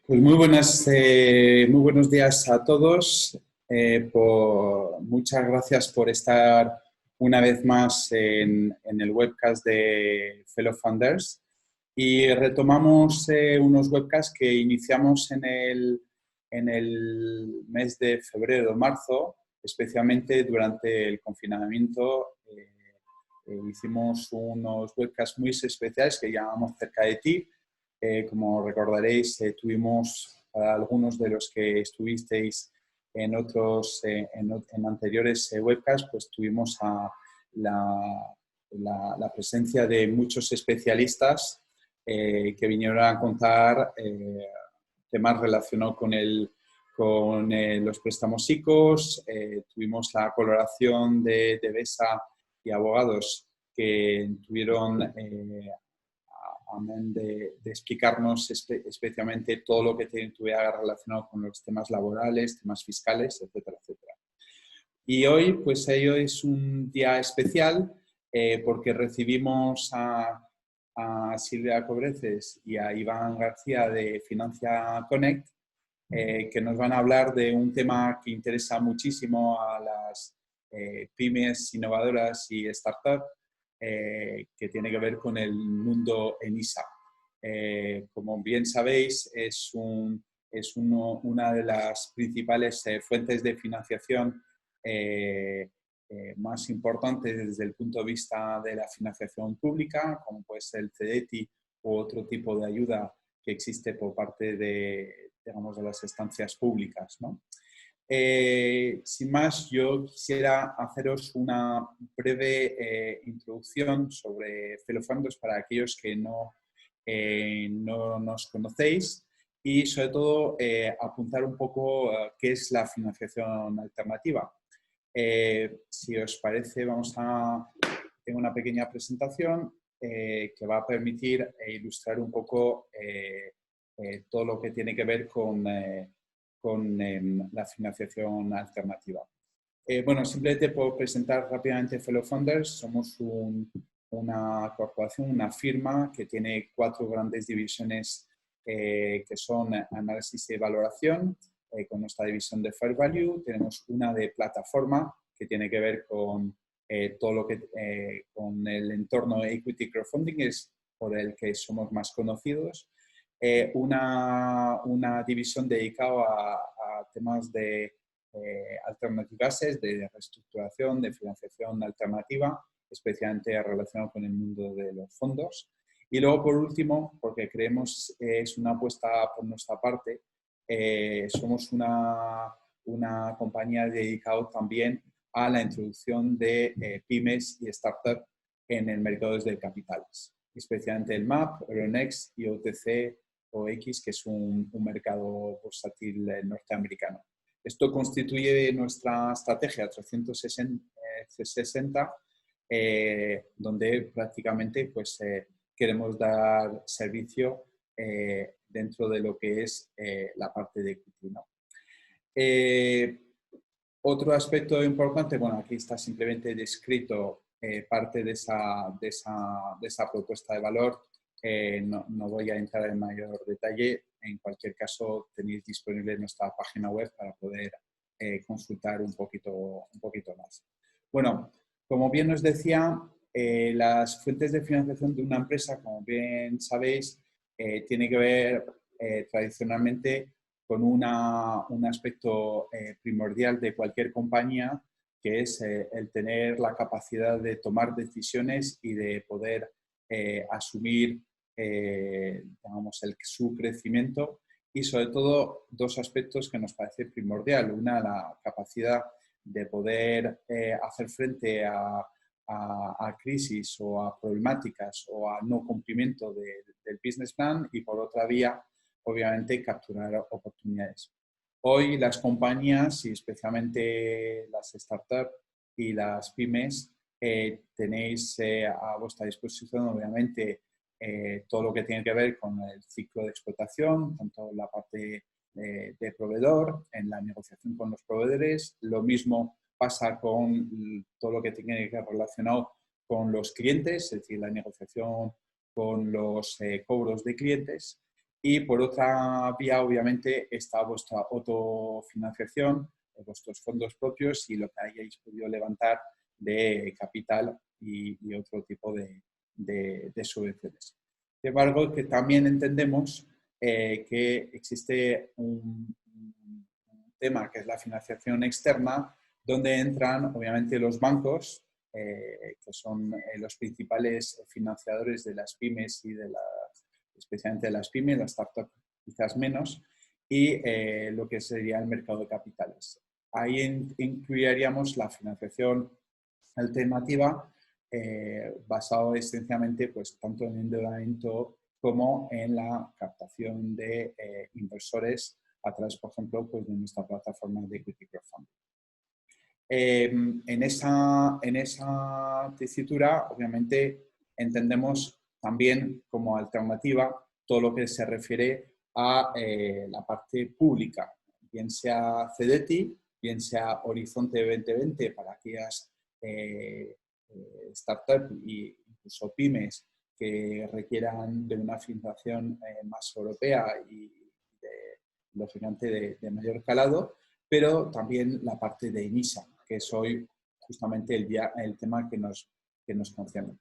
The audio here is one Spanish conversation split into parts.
Pues muy buenos días a todos. Muchas gracias por estar una vez más en el webcast de Fellow Founders. Y retomamos unos webcasts que iniciamos en el mes de febrero o marzo, especialmente durante el confinamiento. Hicimos unos webcasts muy especiales que llamamos Cerca de ti. Como recordaréis, tuvimos para algunos de los que estuvisteis en anteriores webcasts, pues tuvimos la presencia de muchos especialistas que vinieron a contar temas relacionados con los préstamos ICOs. Tuvimos la colaboración de BESA y abogados que tuvieron de explicarnos especialmente todo lo que tuviera relacionado con los temas laborales, temas fiscales, etcétera, etcétera. Y hoy, pues hoy es un día especial porque recibimos a Silvia Cobreces y a Iván García de Financia Connect, que nos van a hablar de un tema que interesa muchísimo a las pymes innovadoras y startups, que tiene que ver con el mundo ENISA. Como bien sabéis, es una de las principales fuentes de financiación más importantes desde el punto de vista de la financiación pública, como puede ser el CEDETI u otro tipo de ayuda que existe por parte de, digamos, de las estancias públicas, ¿no? Sin más, yo quisiera haceros una breve introducción sobre Fellow Founders para aquellos que no nos conocéis y, sobre todo, apuntar un poco qué es la financiación alternativa. Si os parece, tengo una pequeña presentación que va a permitir ilustrar un poco todo lo que tiene que ver con la financiación alternativa. Bueno, simplemente puedo presentar rápidamente Fellow Founders. Somos una corporación, una firma que tiene 4 grandes divisiones que son análisis y valoración, con nuestra división de Fair Value. Tenemos una de plataforma que tiene que ver con todo lo que con el entorno equity crowdfunding, es por el que somos más conocidos. Una división dedicada a temas de alternativas, de reestructuración, de financiación alternativa, especialmente relacionado con el mundo de los fondos. Y luego, por último, porque creemos es una apuesta por nuestra parte, somos una compañía dedicada también a la introducción de pymes y startups en el mercado de capitales, especialmente el MAP, Euronext y OTC o X, que es un mercado bursátil norteamericano. Esto constituye nuestra estrategia 360, donde prácticamente pues, queremos dar servicio dentro de lo que es la parte de equity, ¿no? Otro aspecto importante, bueno, aquí está simplemente descrito parte de esa propuesta de valor. No voy a entrar en mayor detalle. En cualquier caso, tenéis disponible nuestra página web para poder consultar un poquito más. Bueno, como bien os decía, las fuentes de financiación de una empresa, como bien sabéis, tiene que ver tradicionalmente con un aspecto primordial de cualquier compañía, que es el tener la capacidad de tomar decisiones y de poder asumir digamos, su crecimiento, y sobre todo 2 aspectos que nos parece primordial. Una, la capacidad de poder hacer frente a crisis o a problemáticas o a no cumplimiento del business plan, y por otra vía, obviamente, capturar oportunidades. Hoy las compañías, y especialmente las startups y las pymes, tenéis a vuestra disposición, obviamente, todo lo que tiene que ver con el ciclo de explotación, tanto en la parte de proveedor, en la negociación con los proveedores. Lo mismo pasa con todo lo que tiene que ver relacionado con los clientes, es decir, la negociación con los cobros de clientes. Y por otra vía, obviamente, está vuestra autofinanciación, vuestros fondos propios y lo que hayáis podido levantar de capital y otro tipo de subvenciones. Sin embargo, que también entendemos que existe un tema que es la financiación externa, donde entran, obviamente, los bancos, que son los principales financiadores de las pymes y especialmente de las pymes, las startups quizás menos, y lo que sería el mercado de capitales. Ahí incluiríamos la financiación alternativa basado esencialmente pues, tanto en endeudamiento como en la captación de inversores a través, por ejemplo, pues, de nuestra plataforma de equity crowdfunding. En esa tesitura, obviamente, entendemos también como alternativa todo lo que se refiere a la parte pública, bien sea CEDETI, bien sea Horizonte 2020 para aquellas startups e incluso pymes que requieran de una financiación más europea y, lógicamente, de mayor calado, pero también la parte de INISA, que es hoy justamente el tema que nos concierne.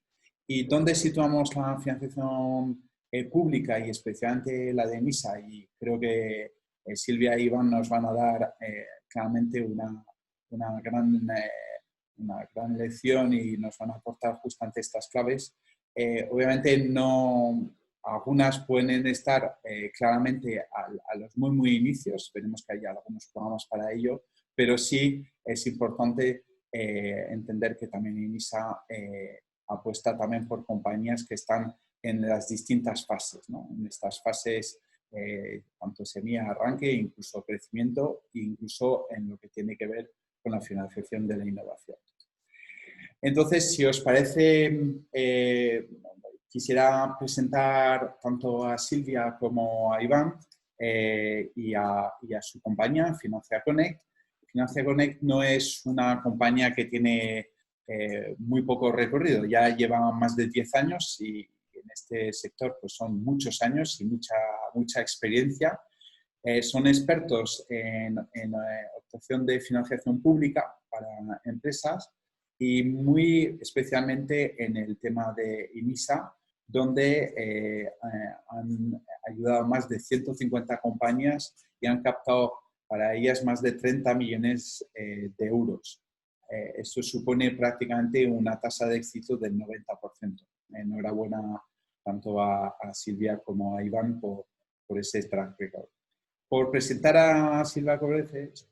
¿Y dónde situamos la financiación pública y especialmente la de INISA? Y creo que Silvia e Iván nos van a dar claramente una gran lección y nos van a aportar justamente estas claves. Obviamente algunas pueden estar claramente a los muy inicios, esperemos que haya algunos programas para ello, pero sí es importante entender que también INISA apuesta también por compañías que están en las distintas fases, ¿no? En estas fases, tanto semilla, arranque, incluso crecimiento, e incluso en lo que tiene que ver con la financiación de la innovación. Entonces, si os parece, quisiera presentar tanto a Silvia como a Iván y a su compañía, Financia Connect. Financia Connect no es una compañía que tiene muy poco recorrido, ya lleva más de 10 años y en este sector pues, son muchos años y mucha experiencia. Son expertos en obtención de financiación pública para empresas y muy especialmente en el tema de INISA, donde han ayudado a más de 150 compañías y han captado para ellas más de 30 millones de euros. Esto supone prácticamente una tasa de éxito del 90%. Enhorabuena tanto a Silvia como a Iván por ese track record. Por presentar a Silvia Cobreces,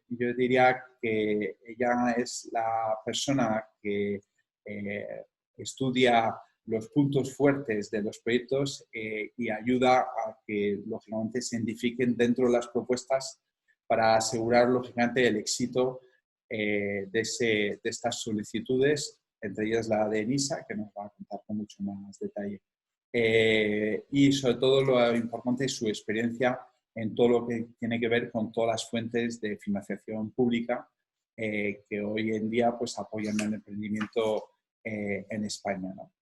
yo diría que ella es la persona que estudia los puntos fuertes de los proyectos y ayuda a que, lógicamente, se identifiquen dentro de las propuestas para asegurar, lógicamente, el éxito de estas solicitudes, entre ellas la de ENISA, que nos va a contar con mucho más detalle. Y, sobre todo, lo importante es su experiencia en todo lo que tiene que ver con todas las fuentes de financiación pública que hoy en día pues, apoyan el emprendimiento en España, ¿no?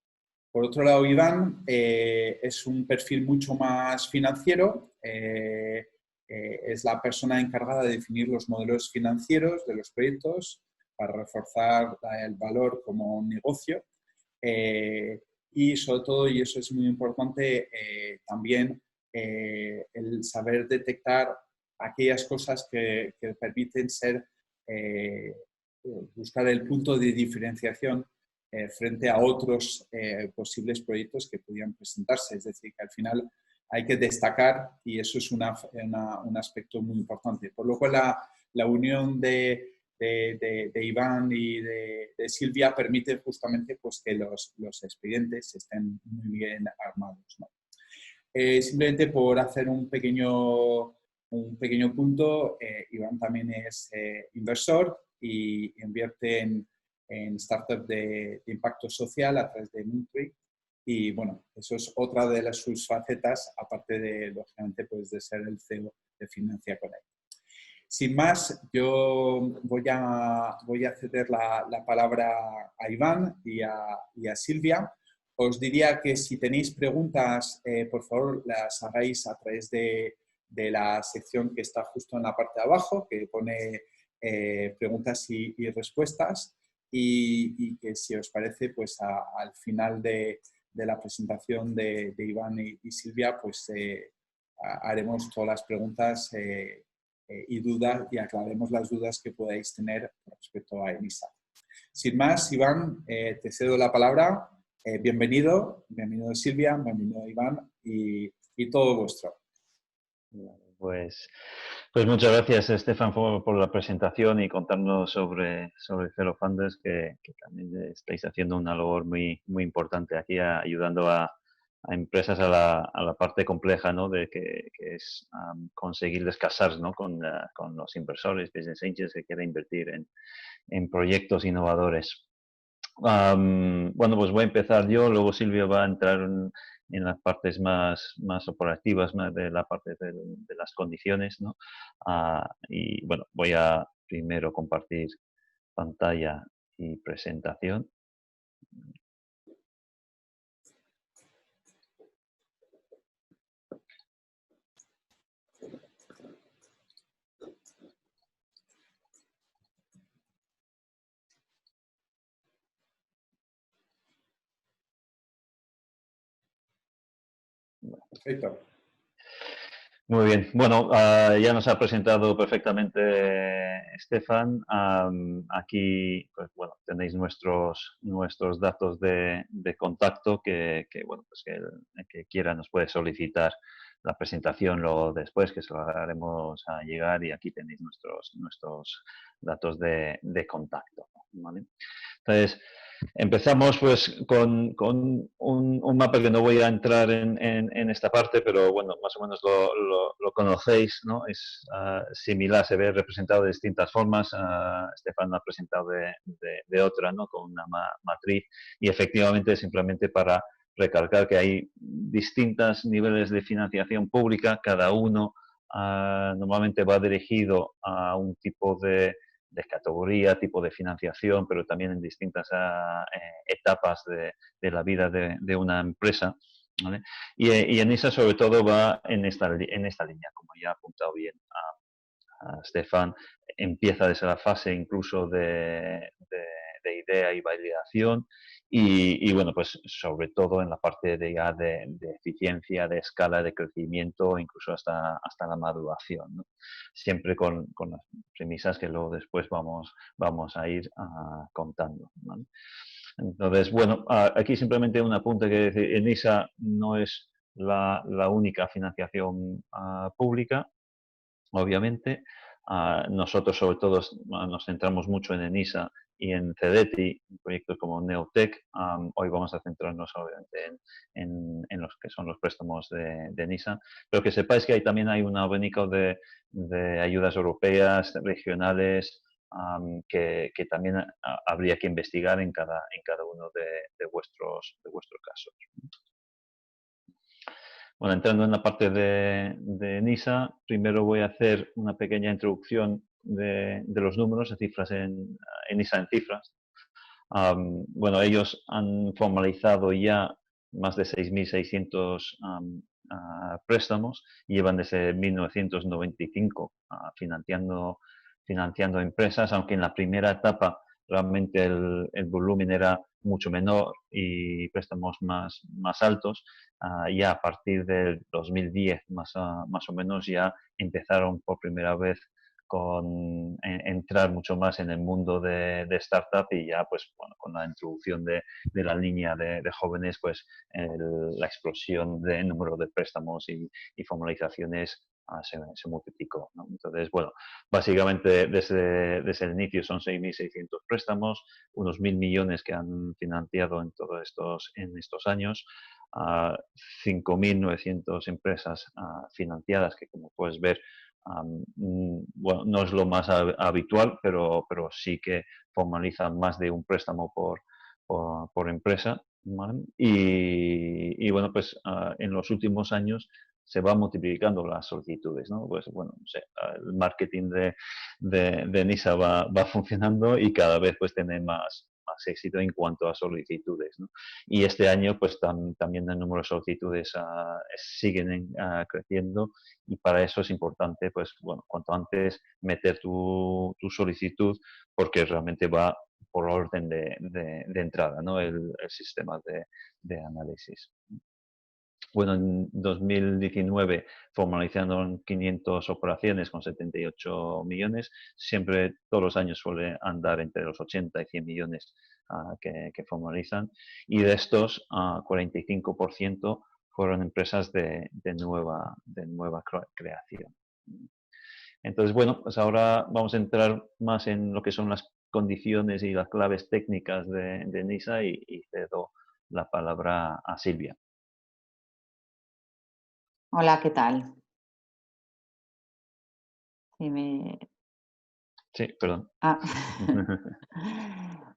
Por otro lado, Iván es un perfil mucho más financiero, es la persona encargada de definir los modelos financieros de los proyectos para reforzar el valor como un negocio y sobre todo, y eso es muy importante, también el saber detectar aquellas cosas que permiten buscar el punto de diferenciación frente a otros posibles proyectos que pudieran presentarse. Es decir, que al final hay que destacar y eso es un aspecto muy importante. Por lo cual la unión de Iván y de Silvia permite justamente pues, que los expedientes estén muy bien armados, ¿no? Simplemente por hacer un pequeño punto, Iván también es inversor y invierte en startups de impacto social a través de Moontree. Y bueno, eso es otra de sus facetas, aparte de, lógicamente, pues, de ser el CEO de Financia Connect. Sin más, yo voy a ceder la palabra a Iván y a Silvia. os diría que si tenéis preguntas, por favor, las hagáis a través de la sección que está justo en la parte de abajo, que pone preguntas y respuestas, y que si os parece, pues al final de la presentación de Iván y Silvia, pues haremos todas las preguntas y dudas y aclaremos las dudas que podáis tener respecto a ENISA. Sin más, Iván, te cedo la palabra. Bienvenido Silvia, bienvenido Iván y todo vuestro. Pues muchas gracias, Estefan, por la presentación y contarnos sobre Zero Funders, que también estáis haciendo una labor muy importante aquí, ayudando a empresas a la parte compleja, ¿no? De que es conseguirles casar, ¿no? con los inversores, business angels que quieren invertir en proyectos innovadores. Bueno, pues voy a empezar yo, luego Silvio va a entrar en las partes más operativas, más de la parte de las condiciones, ¿no? Y bueno, voy a primero compartir pantalla y presentación. Perfecto. Muy bien. Bueno, ya nos ha presentado perfectamente Estefan. Aquí, pues bueno, tenéis nuestros datos de contacto bueno, pues que el que quiera nos puede solicitar la presentación luego después, que se lo haremos a llegar, y aquí tenéis nuestros datos de contacto, ¿vale? Entonces, empezamos pues con un mapa que no voy a entrar en esta parte, pero bueno, más o menos lo conocéis, ¿no? Es similar, se ve representado de distintas formas. Estefan lo ha presentado de otra, ¿no? Con una matriz, y efectivamente simplemente para recalcar que hay distintos niveles de financiación pública, cada uno normalmente va dirigido a un tipo de categoría, tipo de financiación, pero también en distintas etapas de la vida de una empresa, ¿vale? Y ENISA sobre todo va en esta línea, como ya ha apuntado bien a Stefan. Empieza desde la fase incluso de idea y validación, y bueno, pues sobre todo en la parte de eficiencia, de escala, de crecimiento, incluso hasta la maduración, ¿no? Siempre con las premisas que luego después vamos a ir contando, ¿vale? Entonces, bueno, aquí simplemente un apunte que decir, ENISA no es la única financiación pública, obviamente. Nosotros sobre todo nos centramos mucho en ENISA y en CEDETI, proyectos como Neotech. Hoy vamos a centrarnos obviamente en los que son los préstamos de ENISA, pero que sepáis que también hay un abanico de ayudas europeas, regionales, que también habría que investigar en cada uno de vuestros casos. Bueno, entrando en la parte de NISA, primero voy a hacer una pequeña introducción de los números, de cifras en NISA en cifras. Bueno, ellos han formalizado ya más de 6.600 préstamos y llevan desde 1995 financiando empresas, aunque en la primera etapa realmente el volumen era mucho menor y préstamos más altos. Ya a partir del 2010 más o menos ya empezaron por primera vez con entrar mucho más en el mundo de startup, y ya pues bueno, con la introducción de la línea de jóvenes, pues la explosión de número de préstamos y formalizaciones se multiplicó, ¿no? Entonces, bueno, básicamente desde el inicio son 6.600 préstamos, unos 1.000 millones que han financiado en todos estos años, 5.900 empresas financiadas, que como puedes ver, bueno, no es lo más habitual, pero sí que formalizan más de un préstamo por empresa, ¿vale? Y bueno, pues en los últimos años se van multiplicando las solicitudes, ¿no? Pues bueno, no sé, el marketing de NISA va funcionando, y cada vez pues tiene más más éxito en cuanto a solicitudes, ¿no? Y este año, pues también el número de solicitudes siguen creciendo y para eso es importante, pues bueno, cuanto antes meter tu solicitud porque realmente va por orden de entrada, ¿no? El sistema de análisis. Bueno, en 2019 formalizaron 500 operaciones con 78 millones. Siempre, todos los años suele andar entre los 80 y 100 millones que formalizan. Y de estos, 45% fueron empresas de nueva creación. Entonces, bueno, pues ahora vamos a entrar más en lo que son las condiciones y las claves técnicas de NISA y cedo la palabra a Silvia. Hola, ¿qué tal? Si me... Sí, perdón. Ah.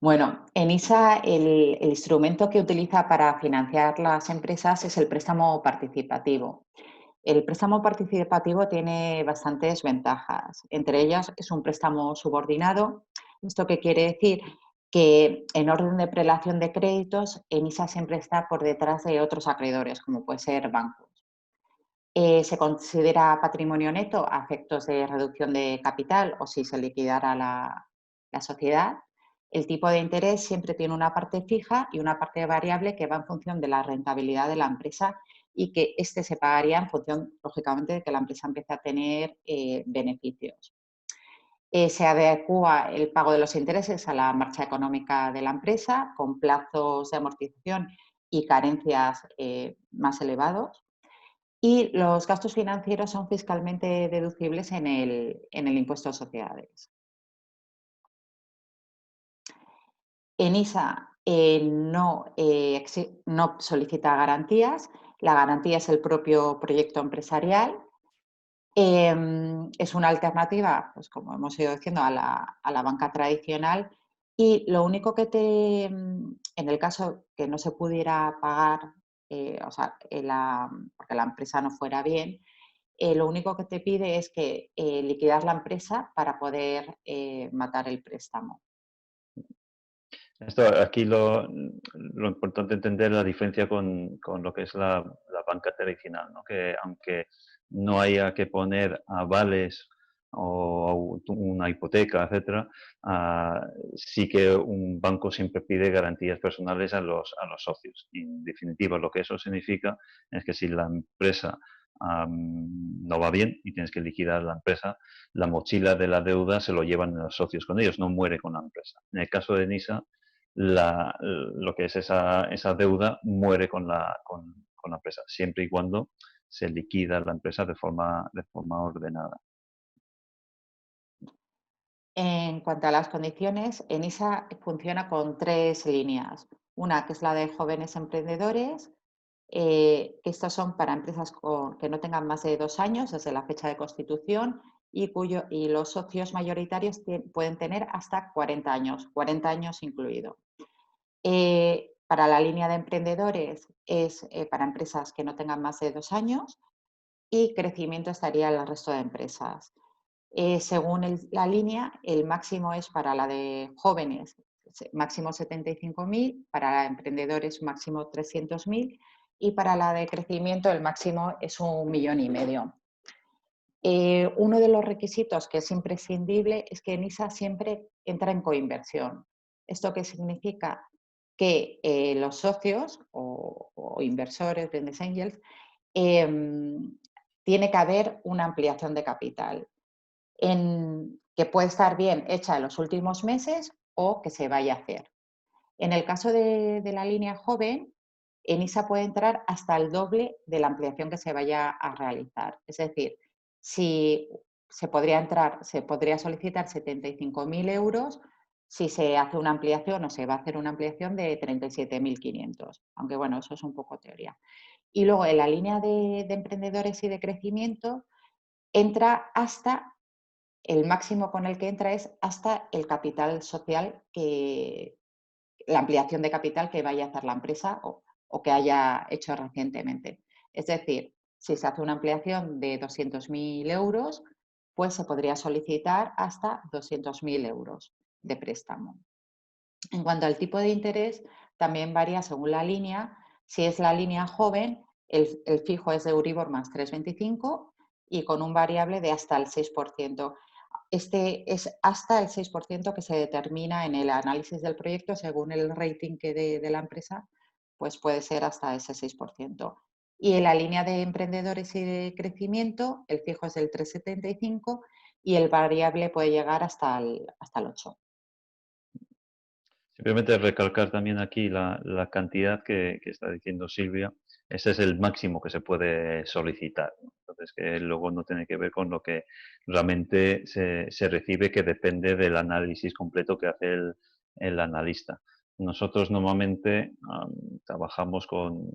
Bueno, ENISA el instrumento que utiliza para financiar las empresas es el préstamo participativo. El préstamo participativo tiene bastantes ventajas. Entre ellas es un préstamo subordinado. ¿Esto qué quiere decir? Que en orden de prelación de créditos, ENISA siempre está por detrás de otros acreedores, como puede ser bancos. Se considera patrimonio neto a efectos de reducción de capital o si se liquidara la sociedad. El tipo de interés siempre tiene una parte fija y una parte variable que va en función de la rentabilidad de la empresa y que se pagaría en función, lógicamente, de que la empresa empiece a tener beneficios. Se adecua el pago de los intereses a la marcha económica de la empresa con plazos de amortización y carencias más elevados. Y los gastos financieros son fiscalmente deducibles en el impuesto a sociedades. ENISA no solicita garantías. La garantía es el propio proyecto empresarial. Es una alternativa, pues como hemos ido diciendo, a la banca tradicional. Y lo único que en el caso que no se pudiera pagar, porque la empresa no fuera bien, lo único que te pide es que liquidar la empresa para poder matar el préstamo. Aquí lo importante es entender la diferencia con lo que es la banca tradicional, ¿no? Que aunque no haya que poner avales o una hipoteca, etcétera, sí que un banco siempre pide garantías personales a los socios. Y en definitiva, lo que eso significa es que si la empresa no va bien y tienes que liquidar la empresa, la mochila de la deuda se lo llevan los socios con ellos, no muere con la empresa. En el caso de NISA, lo que es esa deuda muere con la empresa, siempre y cuando se liquida la empresa de forma ordenada. En cuanto a las condiciones, ENISA funciona con 3 líneas. Una que es la de jóvenes emprendedores, que estos son para empresas que no tengan más de 2 años desde la fecha de constitución y los socios mayoritarios pueden tener hasta 40 años incluido. Para la línea de emprendedores es para empresas que no tengan más de 2 años y crecimiento estaría en el resto de empresas. Según la línea, el máximo es para la de jóvenes, máximo 75.000, para emprendedores máximo 300.000 y para la de crecimiento el máximo es 1,5 millones. Uno de los requisitos que es imprescindible es que NISA siempre entra en coinversión. ¿Esto qué significa? Que los socios o inversores, business angels, tiene que haber una ampliación de capital que puede estar bien hecha en los últimos meses o que se vaya a hacer. En el caso de la línea joven, ENISA puede entrar hasta el doble de la ampliación que se vaya a realizar. Es decir, si se podría solicitar 75.000 euros si se hace una ampliación o se va a hacer una ampliación de 37.500, aunque bueno, eso es un poco teoría. Y luego en la línea de emprendedores y de crecimiento entra hasta, el máximo con el que entra es hasta el capital social, la ampliación de capital que vaya a hacer la empresa o que haya hecho recientemente. Es decir, si se hace una ampliación de 200.000 euros, pues se podría solicitar hasta 200.000 euros de préstamo. En cuanto al tipo de interés, también varía según la línea. Si es la línea joven, el fijo es de Euribor más 3,25 y con un variable de hasta el 6%. Este es hasta el 6% que se determina en el análisis del proyecto según el rating que de la empresa, pues puede ser hasta ese 6%. Y en la línea de emprendedores y de crecimiento, el fijo es del 3,75 y el variable puede llegar hasta el 8%. Simplemente recalcar también aquí la cantidad que está diciendo Silvia. Ese es el máximo que se puede solicitar, ¿no? Entonces, que luego no tiene que ver con lo que realmente se recibe, que depende del análisis completo que hace el analista. Nosotros normalmente trabajamos con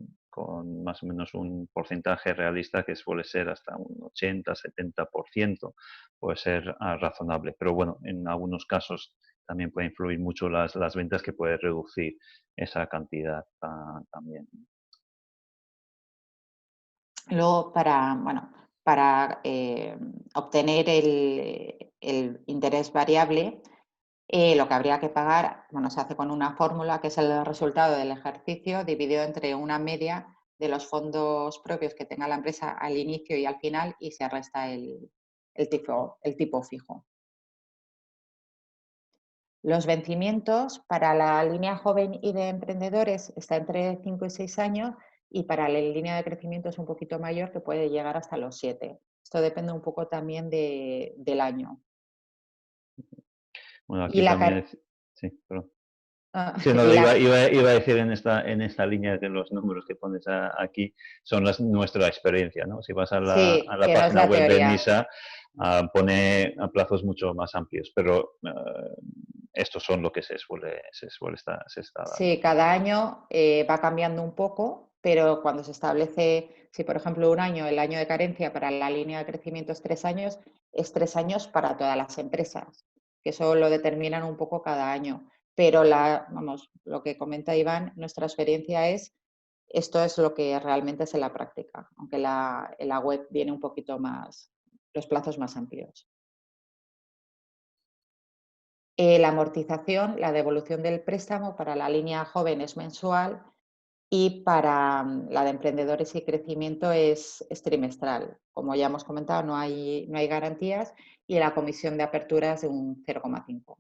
más o menos un porcentaje realista que suele ser hasta un 80-70%, puede ser razonable. Pero bueno, en algunos casos también puede influir mucho las ventas, que puede reducir esa cantidad también. Luego, para obtener el interés variable, lo que habría que pagar, bueno, se hace con una fórmula que es el resultado del ejercicio dividido entre una media de los fondos propios que tenga la empresa al inicio y al final y se resta el tipo fijo. Los vencimientos para la línea joven y de emprendedores está entre 5 y 6 años y para la línea de crecimiento es un poquito mayor que puede llegar hasta los 7. Esto depende un poco también del año. Bueno, Y aquí la, también sí, perdón. Sí, no, y la iba a decir en esta línea de los números que pones aquí, son nuestra experiencia, ¿no? Si vas a Sí, la que no es página la web de teoría. NISA, pone a plazos mucho más amplios, pero estos son lo que se está dando. Sí, cada año va cambiando un poco, pero cuando se establece, si por ejemplo un año, el año de carencia para la línea de crecimiento es 3 años para todas las empresas, que eso lo determinan un poco cada año. Pero vamos, lo que comenta Iván, nuestra experiencia es, esto es lo que realmente es en la práctica, aunque en la web viene un poquito más, los plazos más amplios. La amortización, la devolución del préstamo para la línea joven es mensual y para la de emprendedores y crecimiento es trimestral. Como ya hemos comentado, no hay garantías y la comisión de apertura es de un 0,5.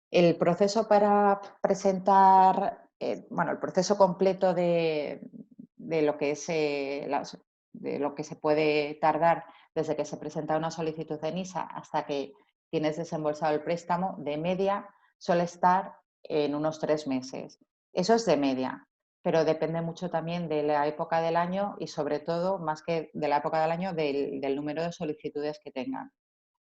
El proceso para presentar, bueno, el proceso completo de lo que es de lo que se puede tardar desde que se presenta una solicitud de NISA hasta que tienes desembolsado el préstamo, de media suele estar en unos 3 meses. Eso es de media, pero depende mucho también de la época del año y sobre todo, más que de la época del año, del número de solicitudes que tengan.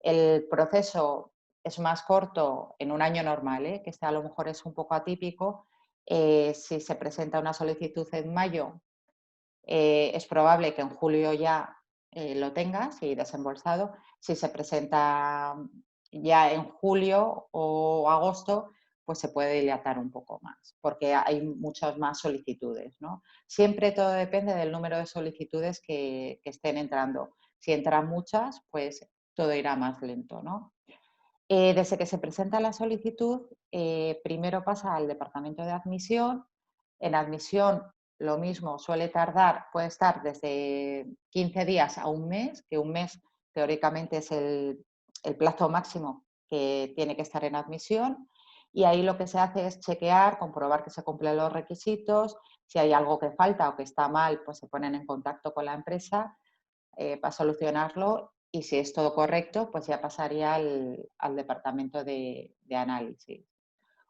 El proceso es más corto en un año normal, que este a lo mejor es un poco atípico. Si se presenta una solicitud en mayo, es probable que en julio ya lo tengas y desembolsado. Si se presenta ya en julio o agosto, pues se puede dilatar un poco más, porque hay muchas más solicitudes, ¿no? Siempre todo depende del número de solicitudes que estén entrando. Si entran muchas, pues todo irá más lento, ¿no? Desde que se presenta la solicitud, primero pasa al departamento de admisión. En admisión, lo mismo, suele tardar, puede estar desde 15 días a un mes, que un mes teóricamente es el plazo máximo que tiene que estar en admisión. Y ahí lo que se hace es chequear, comprobar que se cumplen los requisitos. Si hay algo que falta o que está mal, pues se ponen en contacto con la empresa para solucionarlo y si es todo correcto, pues ya pasaría al departamento de análisis.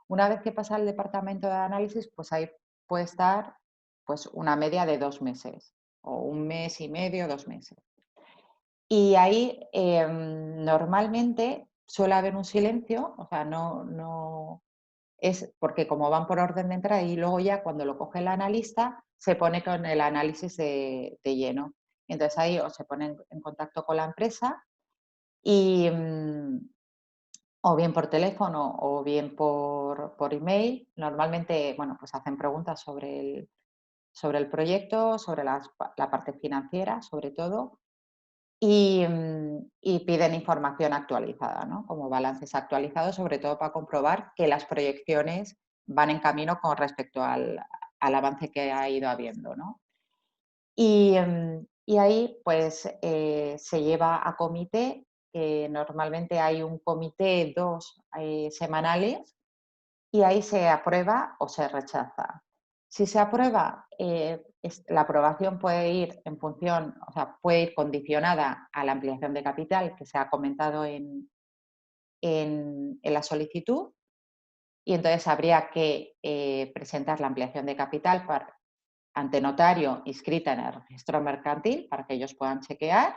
Una vez que pasa al departamento de análisis, pues ahí puede estar pues una media de 2 meses o un mes y medio, 2 meses. Y ahí normalmente suele haber un silencio, o sea, no es porque como van por orden de entrada y luego ya cuando lo coge el analista se pone con el análisis de lleno. Entonces ahí o se ponen en contacto con la empresa y o bien por teléfono o bien por email. Normalmente, bueno, pues hacen preguntas sobre el proyecto, sobre la parte financiera, sobre todo. y piden información actualizada, ¿no? Como balances actualizados, sobre todo para comprobar que las proyecciones van en camino con respecto al avance que ha ido habiendo, ¿no? Y ahí, pues, se lleva a comité, que normalmente hay un comité, 2 semanales, y ahí se aprueba o se rechaza. Si se aprueba, la aprobación puede ir en función, o sea, puede ir condicionada a la ampliación de capital que se ha comentado en la solicitud, y entonces habría que presentar la ampliación de capital ante notario inscrita en el registro mercantil para que ellos puedan chequear,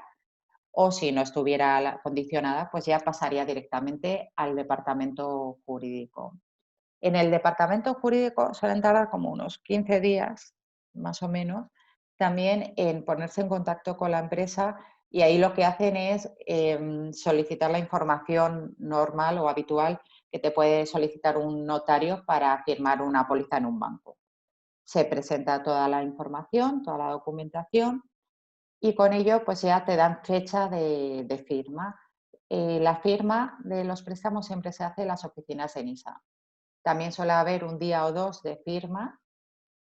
o si no estuviera condicionada, pues ya pasaría directamente al departamento jurídico. En el departamento jurídico suelen tardar como unos 15 días, más o menos, también en ponerse en contacto con la empresa, y ahí lo que hacen es solicitar la información normal o habitual que te puede solicitar un notario para firmar una póliza en un banco. Se presenta toda la información, toda la documentación, y con ello pues ya te dan fecha de firma. La firma de los préstamos siempre se hace en las oficinas de NISA. También suele haber un día o 2 de firma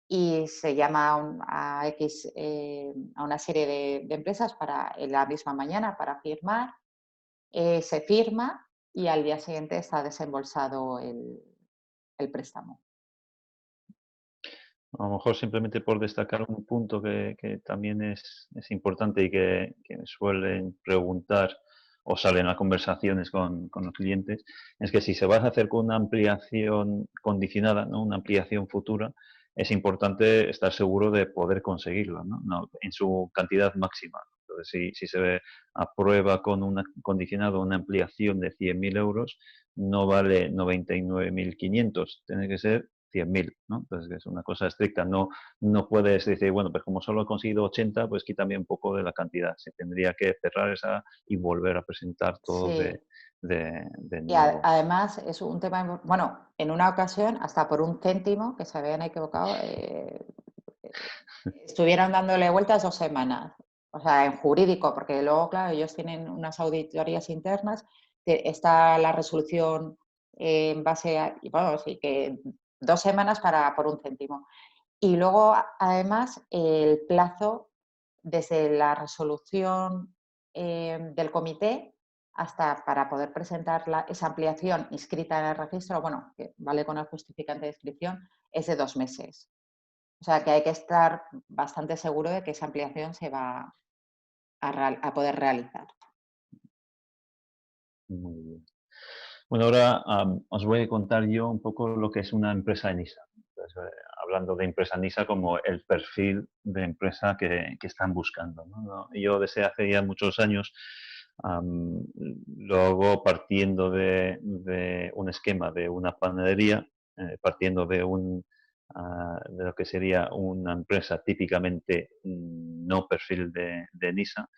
y se llama a una serie de empresas para en la misma mañana para firmar. Se firma y al día siguiente está desembolsado el préstamo. A lo mejor simplemente por destacar un punto que también es importante y que me suelen preguntar o salen en las conversaciones con los clientes, es que si se va a hacer con una ampliación condicionada, ¿no? Una ampliación futura, es importante estar seguro de poder conseguirla, ¿no? En su cantidad máxima. Entonces, si se aprueba con una condicionada una ampliación de 100.000 euros, no vale 99.500, tiene que ser 100.000, ¿no? Entonces es una cosa estricta, no puedes decir, bueno, pues como solo he conseguido 80, pues quítame un poco de la cantidad. Se tendría que cerrar esa y volver a presentar todo Sí, de y nuevo. además es un tema, bueno, en una ocasión hasta por un céntimo que se habían equivocado, estuvieron dándole vueltas 2 semanas. O sea, en jurídico, porque luego, claro, ellos tienen unas auditorías internas, está la resolución en base a, y bueno, sí que 2 semanas por un céntimo. Y luego, además, el plazo desde la resolución del comité hasta para poder presentar esa ampliación inscrita en el registro, bueno, que vale con el justificante de inscripción, es de 2 meses. O sea que hay que estar bastante seguro de que esa ampliación se va a poder realizar. Muy bien. Bueno, ahora os voy a contar yo un poco lo que es una empresa NISA. Entonces, hablando de empresa NISA como el perfil de empresa que están buscando, ¿no? Yo desde hace ya muchos años lo hago partiendo de un esquema de una panadería, partiendo de lo que sería una empresa típicamente no perfil de NISA,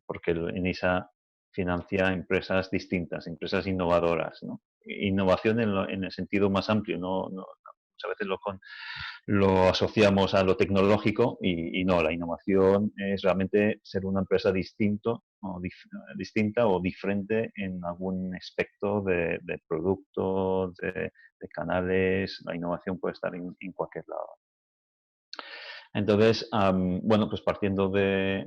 porque el NISA financia empresas distintas, empresas innovadoras, ¿no? Innovación en el sentido más amplio, muchas veces lo asociamos a lo tecnológico y no, la innovación es realmente ser una empresa distinta o diferente en algún aspecto de producto, de canales. La innovación puede estar en cualquier lado. Entonces, bueno, pues partiendo de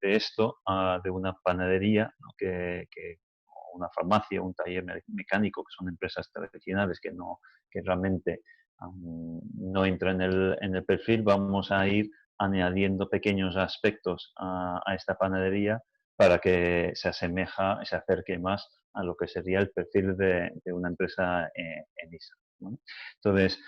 esto, de una panadería, ¿no? Una farmacia, un taller mecánico, que son empresas tradicionales que realmente no entran en el perfil, vamos a ir añadiendo pequeños aspectos a esta panadería para que se acerque más a lo que sería el perfil de una empresa en ISA, ¿no? Entonces,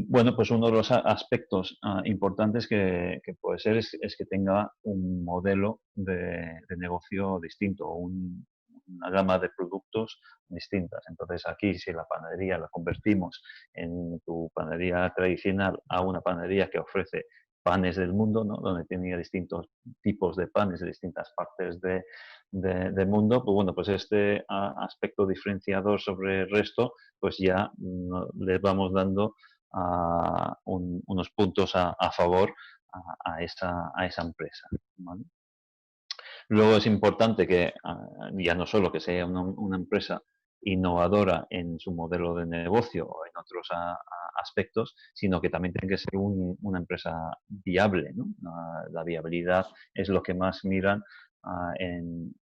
bueno, pues uno de los aspectos importantes que puede ser es que tenga un modelo de negocio distinto, una gama de productos distintas. Entonces aquí si la panadería la convertimos en tu panadería tradicional a una panadería que ofrece panes del mundo, ¿no? Donde tenía distintos tipos de panes de distintas partes del mundo, pues bueno, pues este aspecto diferenciador sobre el resto, pues ya les vamos dando unos puntos a favor a esa empresa, ¿vale? Luego es importante que ya no solo que sea una empresa innovadora en su modelo de negocio o en otros aspectos, sino que también tiene que ser una empresa viable, ¿no? La viabilidad es lo que más miran en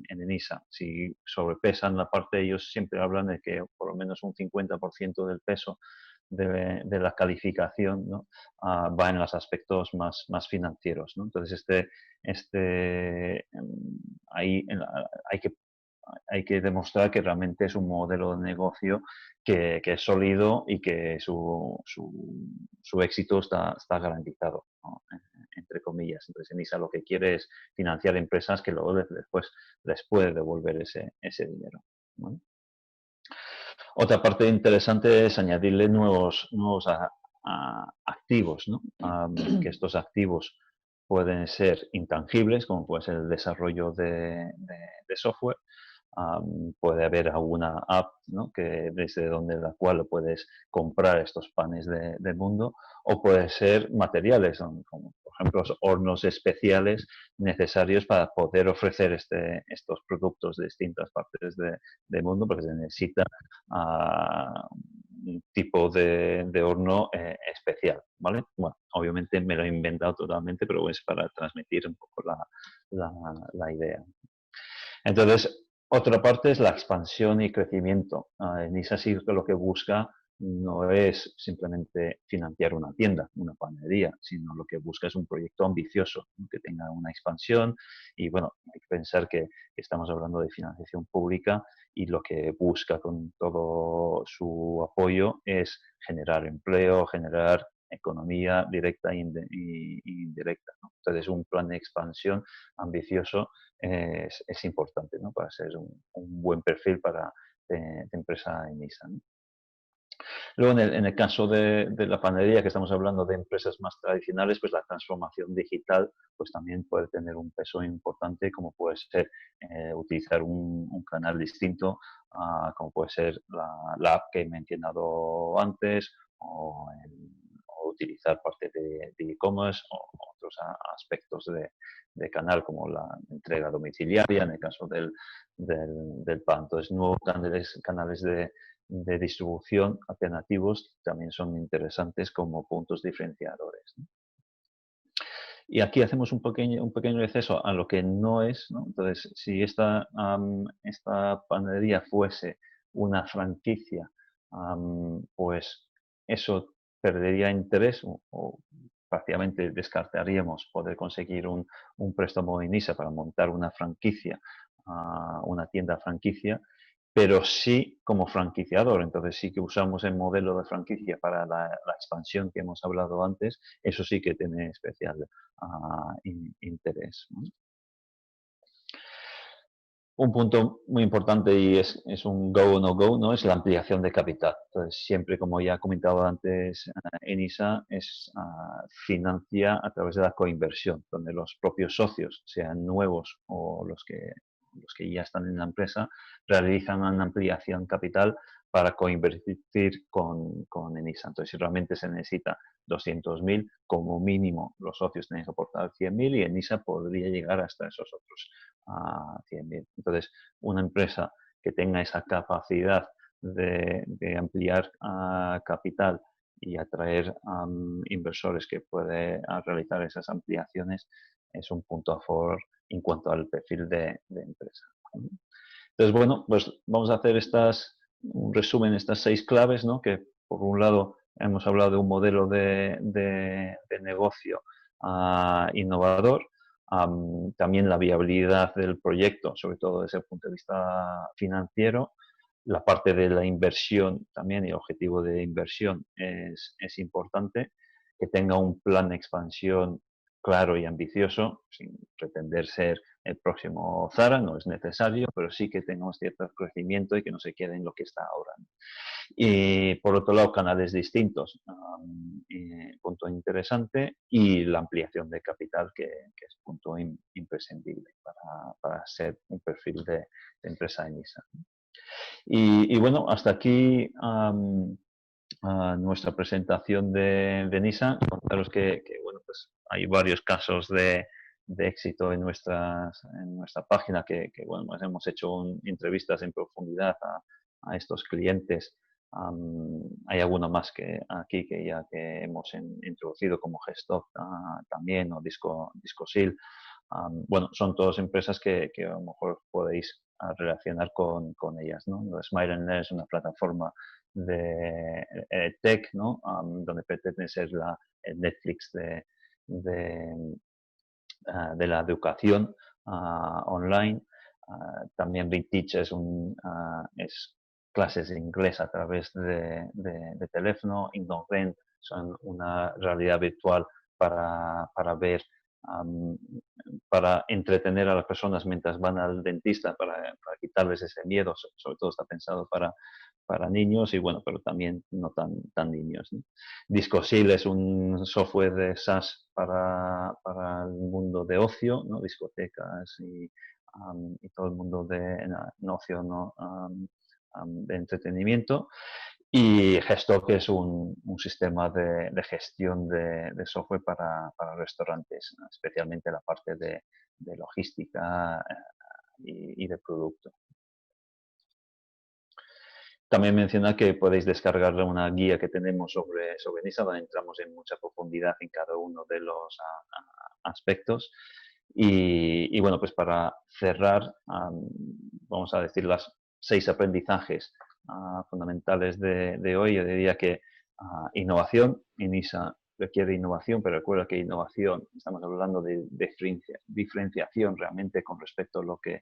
ENISA. Si sobrepesan la parte, ellos siempre hablan de que por lo menos un 50% del peso de la calificación, ¿no? Va en los aspectos más financieros, ¿no? Entonces, ahí hay que demostrar que realmente es un modelo de negocio que es sólido y que su éxito está garantizado, ¿no? Entre comillas. Entonces, ENISA lo que quiere es financiar empresas que luego después les puede devolver ese dinero, ¿no? Otra parte interesante es añadirle nuevos activos, ¿no? Que estos activos pueden ser intangibles, como puede ser el desarrollo de software. Puede haber alguna app, ¿no? Que desde donde la cual puedes comprar estos panes del mundo, o puede ser materiales, como por ejemplo los hornos especiales necesarios para poder ofrecer estos productos de distintas partes del mundo, porque se necesita un tipo de horno especial, ¿vale? Bueno, obviamente me lo he inventado totalmente, pero es para transmitir un poco la idea. Entonces, otra parte es la expansión y crecimiento. ENISA sí que lo que busca no es simplemente financiar una tienda, una panadería, sino lo que busca es un proyecto ambicioso, ¿no? Que tenga una expansión. Y bueno, hay que pensar que estamos hablando de financiación pública y lo que busca con todo su apoyo es generar empleo, generar economía directa e indirecta, ¿no? Entonces, un plan de expansión ambicioso es importante, ¿no? Para ser un buen perfil de empresa ENISA, ¿no? Luego, en el caso de la panadería, que estamos hablando de empresas más tradicionales, pues la transformación digital pues también puede tener un peso importante, como puede ser utilizar un canal distinto, como puede ser la app que he mencionado antes, o utilizar parte de e-commerce o otros aspectos de canal, como la entrega domiciliaria en el caso del pan. Entonces, nuevos canales de distribución alternativos también son interesantes como puntos diferenciadores, ¿no? Y aquí hacemos un pequeño acceso a lo que no es, ¿no? Entonces, si esta panadería fuese una franquicia, pues eso perdería interés o prácticamente descartaríamos poder conseguir un préstamo de ENISA para montar una franquicia, una tienda franquicia, pero sí como franquiciador. Entonces sí que usamos el modelo de franquicia para la expansión que hemos hablado antes. Eso sí que tiene especial interés, ¿no? Un punto muy importante y es un go o no go, ¿no? Es la ampliación de capital. Entonces, siempre, como ya he comentado antes, ENISA financia a través de la coinversión, donde los propios socios, sean nuevos o los que ya están en la empresa, realizan una ampliación capital para coinvertir con ENISA. Entonces, si realmente se necesita 200.000, como mínimo los socios tienen que aportar 100.000 y ENISA podría llegar hasta esos otros 100.000. Entonces, una empresa que tenga esa capacidad de ampliar capital y atraer inversores que puede realizar esas ampliaciones es un punto a favor en cuanto al perfil de empresa. Entonces, bueno, pues vamos a hacer un resumen de estas 6 claves, ¿no? Que por un lado hemos hablado de un modelo de negocio innovador, también la viabilidad del proyecto, sobre todo desde el punto de vista financiero, la parte de la inversión también y el objetivo de inversión es importante, que tenga un plan de expansión claro y ambicioso, sin pretender ser el próximo Zara, no es necesario, pero sí que tenga un cierto crecimiento y que no se quede en lo que está ahora. Y por otro lado, canales distintos, punto interesante, y la ampliación de capital, que es punto imprescindible para ser un perfil de empresa ENISA. Y bueno, hasta aquí nuestra presentación de ENISA. Contaros que bueno, pues hay varios casos de de éxito en nuestra página, bueno, pues hemos hecho entrevistas en profundidad a estos clientes. Hay alguno más que aquí que hemos introducido, como Gestock también, o Discosil. Bueno, son todas empresas que a lo mejor podéis relacionar con ellas, ¿no? Smile and Learn es una plataforma de tech, ¿no? Donde pretende ser el Netflix de la educación online. También Big Teach es clases de inglés a través de teléfono. Indongren son una realidad virtual para ver, para entretener a las personas mientras van al dentista, para quitarles ese miedo. Sobre todo está pensado para niños y bueno, pero también no tan niños, ¿no? Discosil es un software de SaaS para el mundo de ocio, ¿no? Discotecas y todo el mundo de ocio, ¿no? De entretenimiento. Y Gestock es un sistema de gestión de software para restaurantes, especialmente la parte de logística y de producto. También menciona que podéis descargar una guía que tenemos sobre NISA, donde entramos en mucha profundidad en cada uno de los aspectos. Y bueno, pues para cerrar, vamos a decir las 6 aprendizajes fundamentales de hoy. Yo diría que innovación, en NISA requiere innovación, pero recuerda que innovación, estamos hablando de diferenciación realmente con respecto a lo que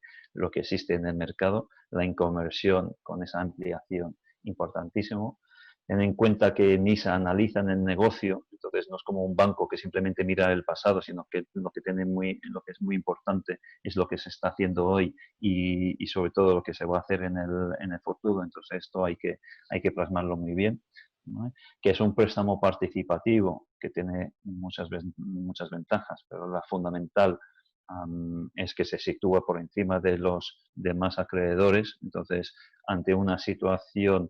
existe en el mercado, la inconversión con esa ampliación, importantísimo. Ten en cuenta que NISA analiza en el negocio, entonces no es como un banco que simplemente mira el pasado, sino que lo que es muy importante es lo que se está haciendo hoy y sobre todo lo que se va a hacer en el futuro. Entonces esto hay que plasmarlo muy bien, ¿no? Que es un préstamo participativo que tiene muchas ventajas, pero la fundamental es que se sitúa por encima de los demás acreedores. Entonces, ante una situación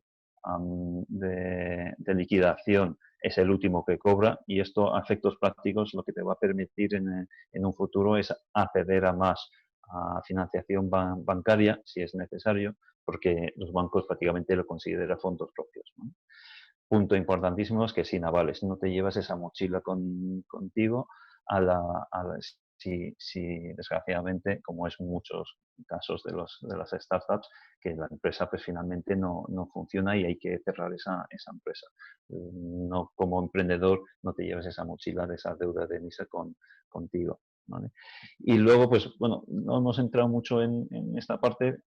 de liquidación, es el último que cobra, y esto a efectos prácticos lo que te va a permitir en un futuro es acceder a más financiación bancaria si es necesario, porque los bancos prácticamente lo consideran fondos propios, ¿no? Punto importantísimo es que sin avales no te llevas esa mochila contigo si desgraciadamente, como es muchos casos de las startups, que la empresa pues finalmente no funciona y hay que cerrar esa empresa. No, como emprendedor no te lleves esa mochila de esa deuda de NISA contigo, ¿vale? Y luego, pues bueno, no hemos entrado mucho en esta parte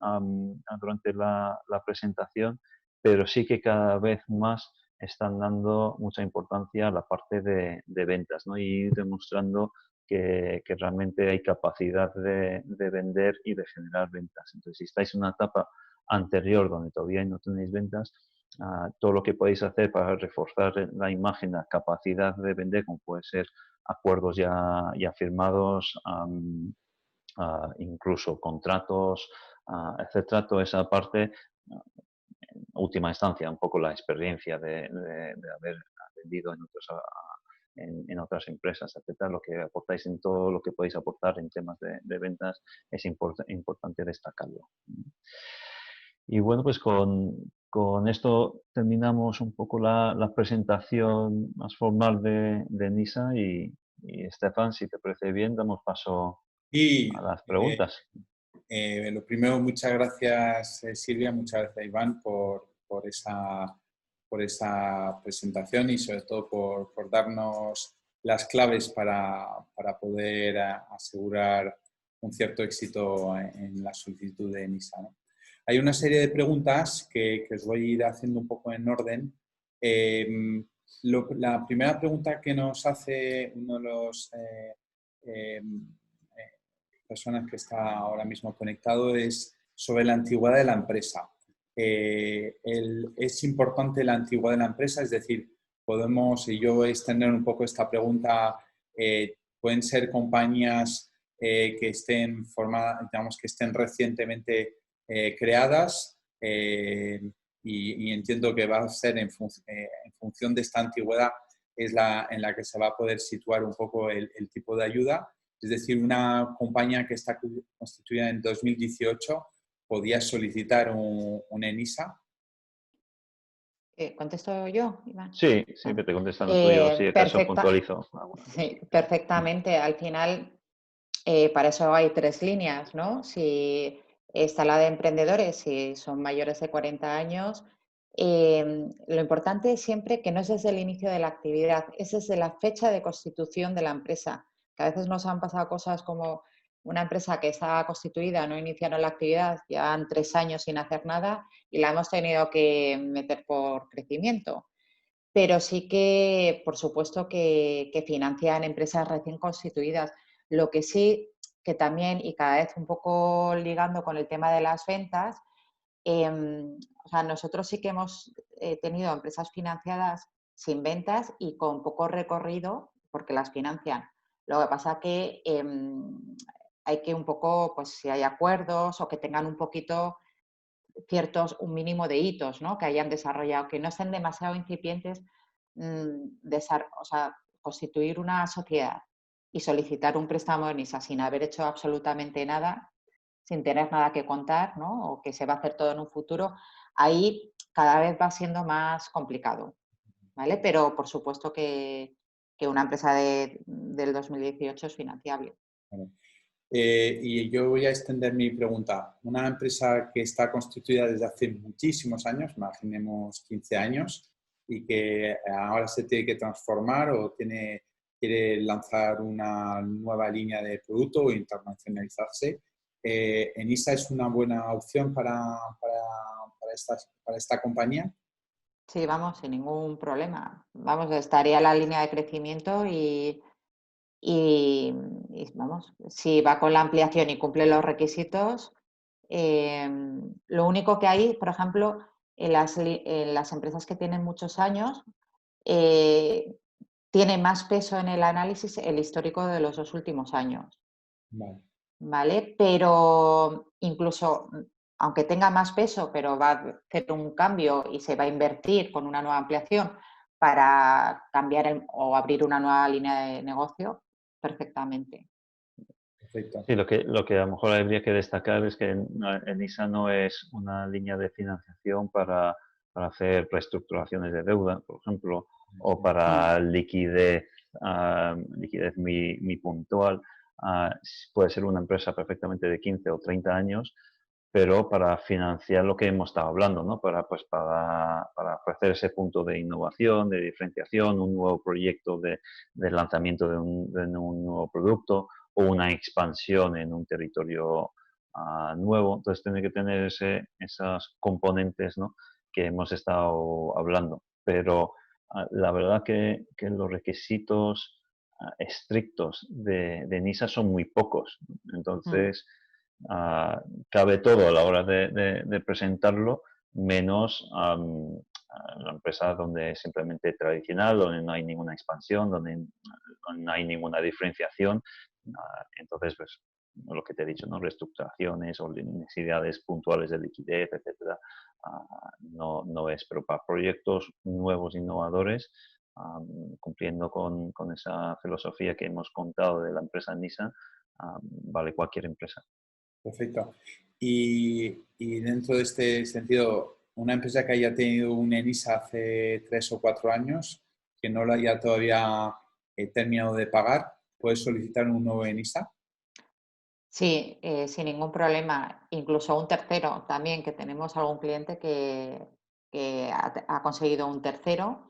durante la presentación, pero sí que cada vez más están dando mucha importancia a la parte de ventas, ¿no? Y demostrando que realmente hay capacidad de vender y de generar ventas. Entonces, si estáis en una etapa anterior donde todavía no tenéis ventas, todo lo que podéis hacer para reforzar la imagen, la capacidad de vender, como puede ser acuerdos ya firmados, incluso contratos, etcétera, toda esa parte, en última instancia, un poco la experiencia de haber vendido en otras empresas, etcétera, lo que aportáis en todo lo que podéis aportar en temas de ventas es importante destacarlo. Y bueno, pues con esto terminamos un poco la presentación más formal de NISA y Stefan, si te parece bien, damos paso a las preguntas. Lo primero, muchas gracias Silvia, muchas gracias Iván por esa presentación y sobre todo por darnos las claves para poder asegurar un cierto éxito en la solicitud de NISA, ¿no? Hay una serie de preguntas que os voy a ir haciendo un poco en orden. La primera pregunta que nos hace uno de los personas que está ahora mismo conectado es sobre la antigüedad de la empresa. ¿Es importante la antigüedad de la empresa? Es decir, podemos, y yo voy a extender un poco esta pregunta, pueden ser compañías que estén formadas, digamos, que estén recientemente creadas, y entiendo que va a ser en función de esta antigüedad es en la que se va a poder situar un poco el tipo de ayuda. Es decir, una compañía que está constituida en 2018 podía solicitar un ENISA. ¿Contesto yo, Iván? Sí, sí, vete contestando tú, yo si acaso puntualizo. Sí, perfectamente. Al final, para eso hay tres líneas, ¿no? Si está la de emprendedores, si son mayores de 40 años, lo importante es siempre que no es desde el inicio de la actividad, es desde la fecha de constitución de la empresa. Que a veces nos han pasado cosas como una empresa que estaba constituida, no iniciaron la actividad, llevan 3 años sin hacer nada y la hemos tenido que meter por crecimiento. Pero sí que, por supuesto, que financian empresas recién constituidas. Lo que sí, que también, y cada vez un poco ligando con el tema de las ventas, o sea, nosotros sí que hemos tenido empresas financiadas sin ventas y con poco recorrido, porque las financian. Lo que pasa que hay que un poco, pues si hay acuerdos o que tengan un poquito un mínimo de hitos, ¿no? Que hayan desarrollado, que no estén demasiado incipientes, o sea, constituir una sociedad y solicitar un préstamo en ISA sin haber hecho absolutamente nada, sin tener nada que contar, ¿no? O que se va a hacer todo en un futuro, ahí cada vez va siendo más complicado, ¿vale? Pero por supuesto que una empresa del 2018 es financiable. Vale. Y yo voy a extender mi pregunta. Una empresa que está constituida desde hace muchísimos años, imaginemos 15 años, y que ahora se tiene que transformar o quiere lanzar una nueva línea de producto o internacionalizarse, ¿ENISA es una buena opción para esta compañía? Sí, vamos, sin ningún problema. Vamos, estaría la línea de crecimiento y vamos, si va con la ampliación y cumple los requisitos, lo único que hay, por ejemplo, en las empresas que tienen muchos años, tiene más peso en el análisis el histórico de los 2 últimos años. Vale. ¿Vale? Pero incluso, aunque tenga más peso, pero va a hacer un cambio y se va a invertir con una nueva ampliación para cambiar o abrir una nueva línea de negocio, perfectamente. Perfecto. Sí, lo que a lo mejor habría que destacar es que ENISA no es una línea de financiación para hacer reestructuraciones de deuda, por ejemplo, o para liquidez, liquidez muy puntual. Puede ser una empresa perfectamente de 15 o 30 años, pero para financiar lo que hemos estado hablando, ¿no? Para ofrecer ese punto de innovación, de diferenciación, un nuevo proyecto de lanzamiento de un nuevo producto o una expansión en un territorio nuevo. Entonces tiene que tener esas componentes, ¿no? Que hemos estado hablando. Pero la verdad que los requisitos estrictos de NISA son muy pocos. Entonces, cabe todo a la hora de presentarlo, menos la empresa donde es simplemente tradicional, donde no hay ninguna expansión, donde no hay ninguna diferenciación. Entonces, pues, lo que te he dicho, ¿no? Reestructuraciones o necesidades puntuales de liquidez, etcétera, no es, pero para proyectos nuevos, innovadores, cumpliendo con esa filosofía que hemos contado de la empresa NISA, vale cualquier empresa. Perfecto. Y dentro de este sentido, una empresa que haya tenido un ENISA hace 3 o 4 años, que no lo haya todavía terminado de pagar, ¿puede solicitar un nuevo ENISA? Sí, sin ningún problema. Incluso un tercero también, que tenemos algún cliente que ha conseguido un tercero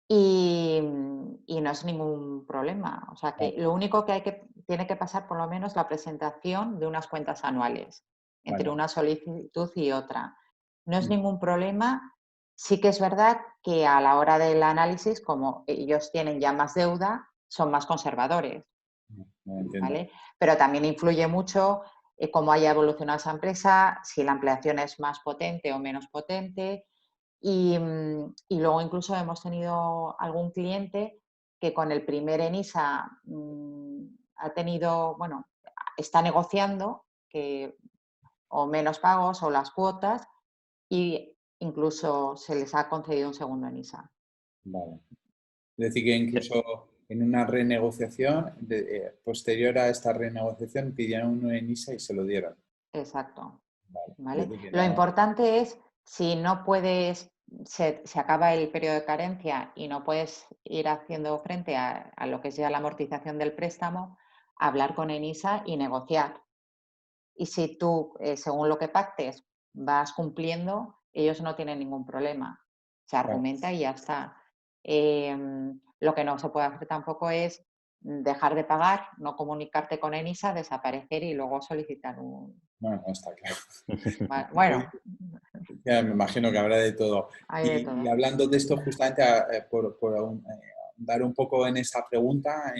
y no es ningún problema. O sea, que Vale, lo único que tiene que pasar por lo menos la presentación de unas cuentas anuales entre vale. una solicitud y otra. No es ningún problema. Sí que es verdad que a la hora del análisis, como ellos tienen ya más deuda, son más conservadores. No entiendo. ¿Vale? Pero también influye mucho cómo haya evolucionado esa empresa, si la ampliación es más potente o menos potente. Y luego incluso hemos tenido algún cliente que con el primer ENISA ha tenido, bueno, está negociando o menos pagos o las cuotas y incluso se les ha concedido un segundo ENISA. Vale. Es decir, que incluso en una renegociación, posterior a esta renegociación, pidieron un ENISA y se lo dieron. Exacto. Vale. ¿Vale? Desde que Lo no... importante es, si no puedes, se acaba el periodo de carencia y no puedes ir haciendo frente a lo que es ya la amortización del préstamo, hablar con ENISA y negociar. Y si tú, según lo que pactes, vas cumpliendo, ellos no tienen ningún problema. Se argumenta y ya está. Lo que no se puede hacer tampoco es dejar de pagar, no comunicarte con ENISA, desaparecer y luego solicitar un... Bueno, está claro. Bueno, Ya me imagino que habrá de todo. hay de Y todo. hablando de esto, justamente por dar un poco en esa pregunta,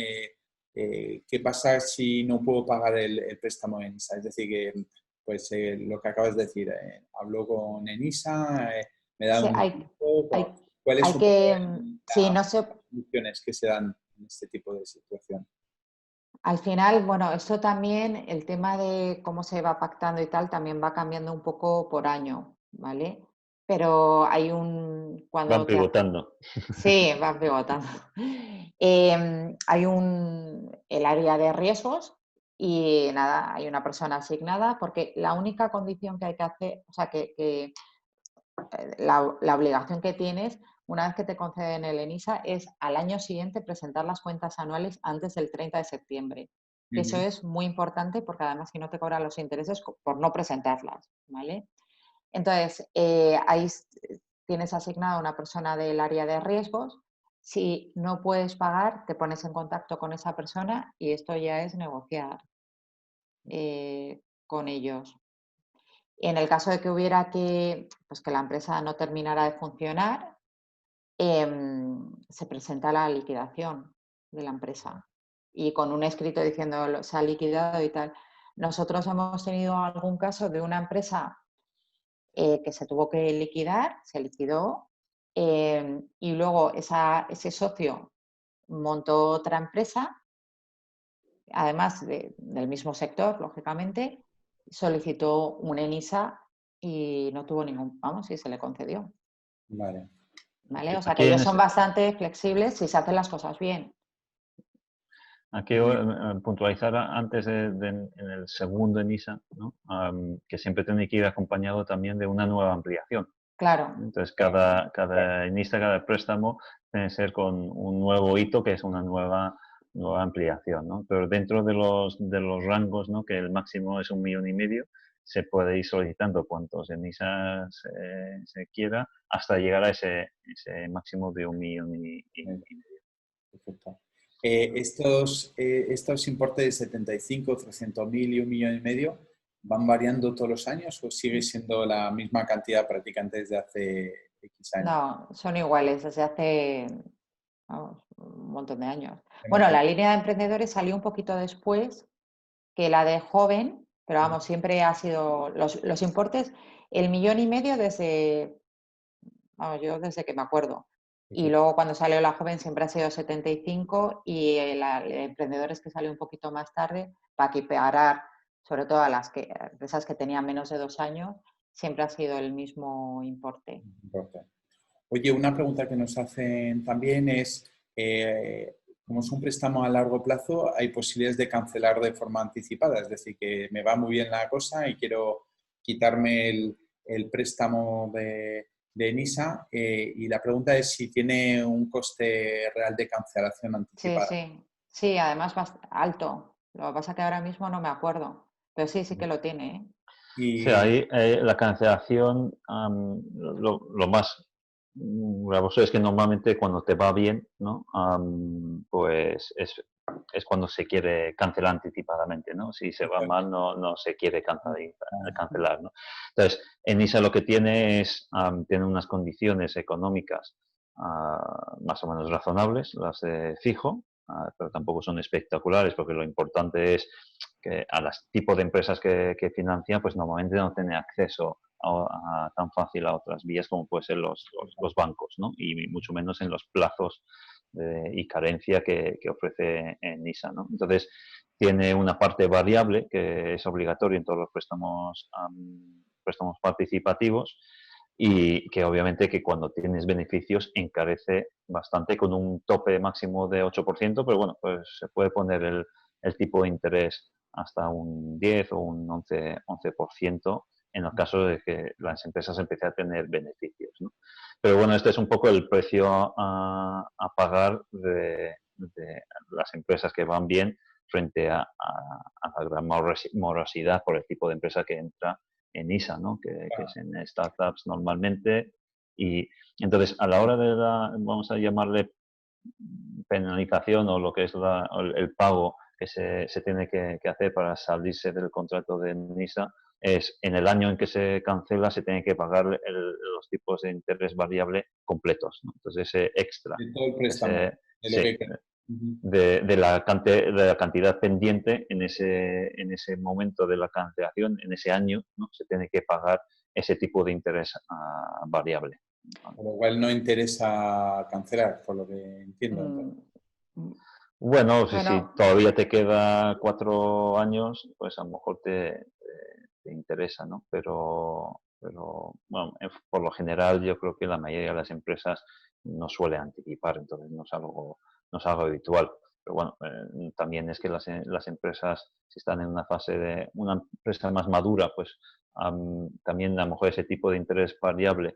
¿qué pasa si no puedo pagar el préstamo de ENISA? Es decir, que pues lo que acabas de decir, hablo con ENISA, me da Sí, un tiempo. hay, ¿Cuál es hay un poco que, sí, no las sé, soluciones que se dan en este tipo de situación? al final, bueno, esto también, el tema de cómo se va pactando y tal, también va cambiando un poco por año, ¿vale? Pero hay un, Van cuando te, pivotando. sí, va pivotando. Hay el área de riesgos y nada, hay una persona asignada porque la única condición que hay que hacer, o sea, la obligación que tienes una vez que te conceden el ENISA es al año siguiente presentar las cuentas anuales antes del 30 de septiembre. Que eso es muy importante porque además si no te cobran los intereses por no presentarlas, ¿vale? Entonces, ahí tienes asignada una persona del área de riesgos. Si no puedes pagar, te pones en contacto con esa persona y esto ya es negociar con ellos. En el caso de que hubiera pues que la empresa no terminara de funcionar, se presenta la liquidación de la empresa y con un escrito diciendo se ha liquidado y tal. Nosotros hemos tenido algún caso de una empresa que se tuvo que liquidar, se liquidó y luego ese socio montó otra empresa, además del mismo sector, lógicamente, solicitó un ENISA y no tuvo ningún, vamos, y se le concedió. Vale. ¿Vale? O sea que Aquí ellos son bastante flexibles si se hacen las cosas bien. Aquí puntualizar antes en el segundo ENISA, ¿no? Que siempre tiene que ir acompañado también de una nueva ampliación. Claro. Entonces, cada ENISA, cada préstamo, tiene que ser con un nuevo hito, que es una nueva ampliación, ¿no? Pero dentro de los rangos, ¿no? Que el máximo es 1,5 millones, se puede ir solicitando cuantos ENISAs se quiera hasta llegar a ese máximo de 1,5 millones. Perfecto. Estos importes de 75, 300.000 y 1,5 millones, ¿van variando todos los años o sigue siendo la misma cantidad prácticamente desde hace X años? No, son iguales desde hace vamos, un montón de años. Bueno, la línea de emprendedores salió un poquito después que la de joven, pero vamos, siempre ha sido los importes, 1,5 millones desde, vamos, yo desde que me acuerdo. Y luego cuando salió la joven siempre ha sido 75 y el emprendedores que salió un poquito más tarde para equiparar sobre todo a las empresas que tenían menos de 2 años, siempre ha sido el mismo importe. Oye, una pregunta que nos hacen también es, como es un préstamo a largo plazo, ¿hay posibilidades de cancelar de forma anticipada? Es decir, que me va muy bien la cosa y quiero quitarme el préstamo de ENISA y la pregunta es si tiene un coste real de cancelación Sí, anticipada. sí, sí, además alto. Lo que pasa es que ahora mismo no me acuerdo, pero sí, sí que lo tiene, ¿eh? Sí, Y ahí la cancelación, lo más gravoso es que normalmente cuando te va bien, ¿no? Pues es cuando se quiere cancelar anticipadamente, ¿no? Si se va mal, no se quiere cancelar, ¿no? Entonces, ENISA lo que tiene es, tiene unas condiciones económicas más o menos razonables, las de fijo, pero tampoco son espectaculares porque lo importante es que a los tipos de empresas que financian, pues normalmente no tienen acceso tan fácil a otras vías como pueden ser los bancos, ¿no? Y mucho menos en los plazos y carencia que ofrece NISA, ¿no? Entonces, tiene una parte variable que es obligatoria en todos los préstamos participativos y que obviamente que cuando tienes beneficios encarece bastante con un tope máximo de 8%, pero bueno, pues se puede poner el tipo de interés hasta un 10 o un 11% en el caso de que las empresas empiecen a tener beneficios, ¿no? Pero bueno, este es un poco el precio a pagar de las empresas que van bien frente a la gran morosidad por el tipo de empresa que entra en ISA, ¿no? Que es en startups normalmente. Y entonces, a la hora de vamos a llamarle penalización o lo que es el pago que se tiene que hacer para salirse del contrato de NISA, es en el año en que se cancela se tiene que pagar los tipos de interés variable completos, ¿no? Entonces ese extra, De todo el préstamo, de lo sí, que queda. de la cantidad pendiente en ese momento de la cancelación, en ese año, ¿no? Se tiene que pagar ese tipo de interés variable. Con lo cual no interesa cancelar, por lo que entiendo. Mm, Entonces. mm, Bueno, si Bueno, todavía te queda 4 años, pues a lo mejor te interesa, ¿no? Pero bueno, por lo general yo creo que la mayoría de las empresas no suele anticipar, entonces no es algo habitual. Pero bueno, también es que las empresas, si están en una fase de una empresa más madura, pues también a lo mejor ese tipo de interés variable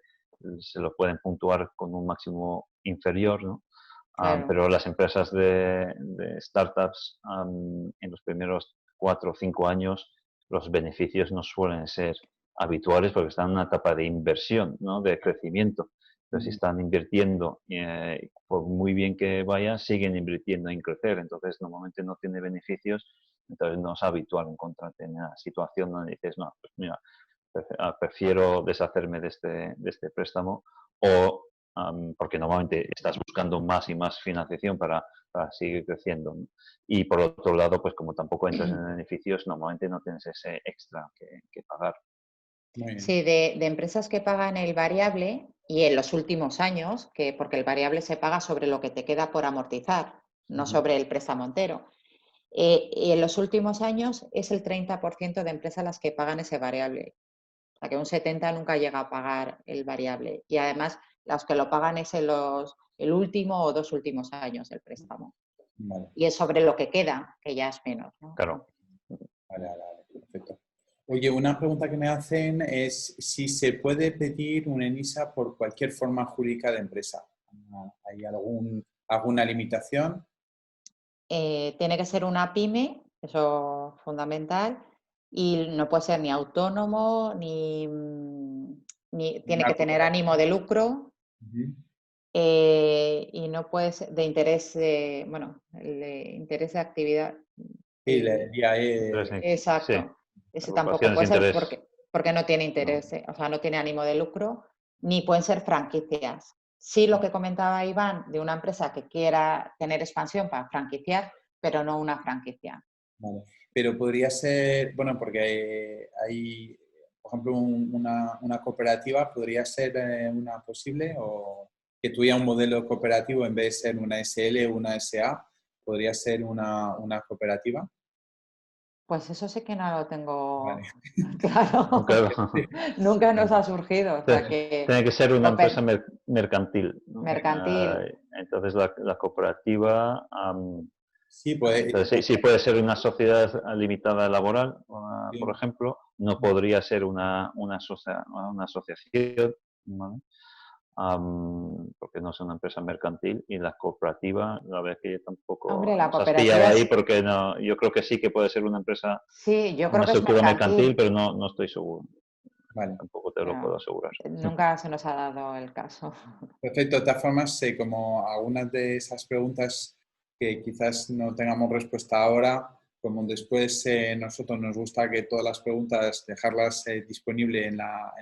se lo pueden puntuar con un máximo inferior, ¿no? claro. Pero las empresas de startups en los primeros 4 o 5 años los beneficios no suelen ser habituales porque están en una etapa de inversión, ¿no? De crecimiento. Entonces, si están invirtiendo, por muy bien que vaya, siguen invirtiendo en crecer. Entonces, normalmente no tiene beneficios. Entonces, no es habitual encontrarte en una situación donde dices, no, pues mira, prefiero deshacerme de este préstamo o porque normalmente estás buscando más y más financiación para seguir creciendo, ¿no? Y por otro lado, pues como tampoco entras en beneficios, normalmente no tienes ese extra que pagar. Muy bien. Sí, de empresas que pagan el variable y en los últimos años, porque el variable se paga sobre lo que te queda por amortizar, no sobre el préstamo entero. Y en los últimos años es el 30% de empresas las que pagan ese variable. O sea que un 70% nunca llega a pagar el variable. Y además, los que lo pagan es el último o 2 últimos años del préstamo. Vale, Y es sobre lo que queda, que ya es menos, ¿no? Claro. vale, perfecto. Oye, una pregunta que me hacen es si se puede pedir un ENISA por cualquier forma jurídica de empresa. ¿Hay alguna limitación? Tiene que ser una pyme, eso es fundamental, y no puede ser ni autónomo, ni tiene Una que tener ánimo de lucro, Ujú. y no puede ser de interés, bueno, el de interés de actividad. Sí, la el- IAE. Sí, exacto. Ese tampoco agrupaciones de puede ser interés. porque no tiene No. interés, o sea, no tiene ánimo de lucro, ni pueden ser franquicias. Sí, lo que comentaba Iván, de una empresa que quiera tener expansión para franquiciar, pero no una franquicia. Vale. Pero podría ser, bueno, porque hay, por ejemplo, una cooperativa, podría ser una posible o que tuviera un modelo cooperativo en vez de ser una SL o una SA, podría ser una cooperativa. Pues eso sí que no lo Vale. tengo No, claro. claro. Nunca nos ha surgido. O sea Tiene que ser una empresa cooper- mercantil, ¿no? mercantil. Entonces la cooperativa, Sí, puede, entonces sí puede ser una sociedad limitada laboral, por sí. ejemplo, no podría ser una asociación, ¿vale? Porque no es una empresa mercantil y la cooperativa, la verdad que yo tampoco Hombre, la nos has pillado cooperativa ahí es, porque no, yo creo que sí que puede ser una empresa, sí, yo una creo que es estructura mercantil, mercantil, pero no estoy seguro. Vale. Tampoco te lo puedo pero asegurar. nunca se nos ha dado el caso. Perfecto. De todas formas, como algunas de esas preguntas que quizás no tengamos respuesta ahora, como después nosotros nos gusta que todas las preguntas dejarlas disponibles en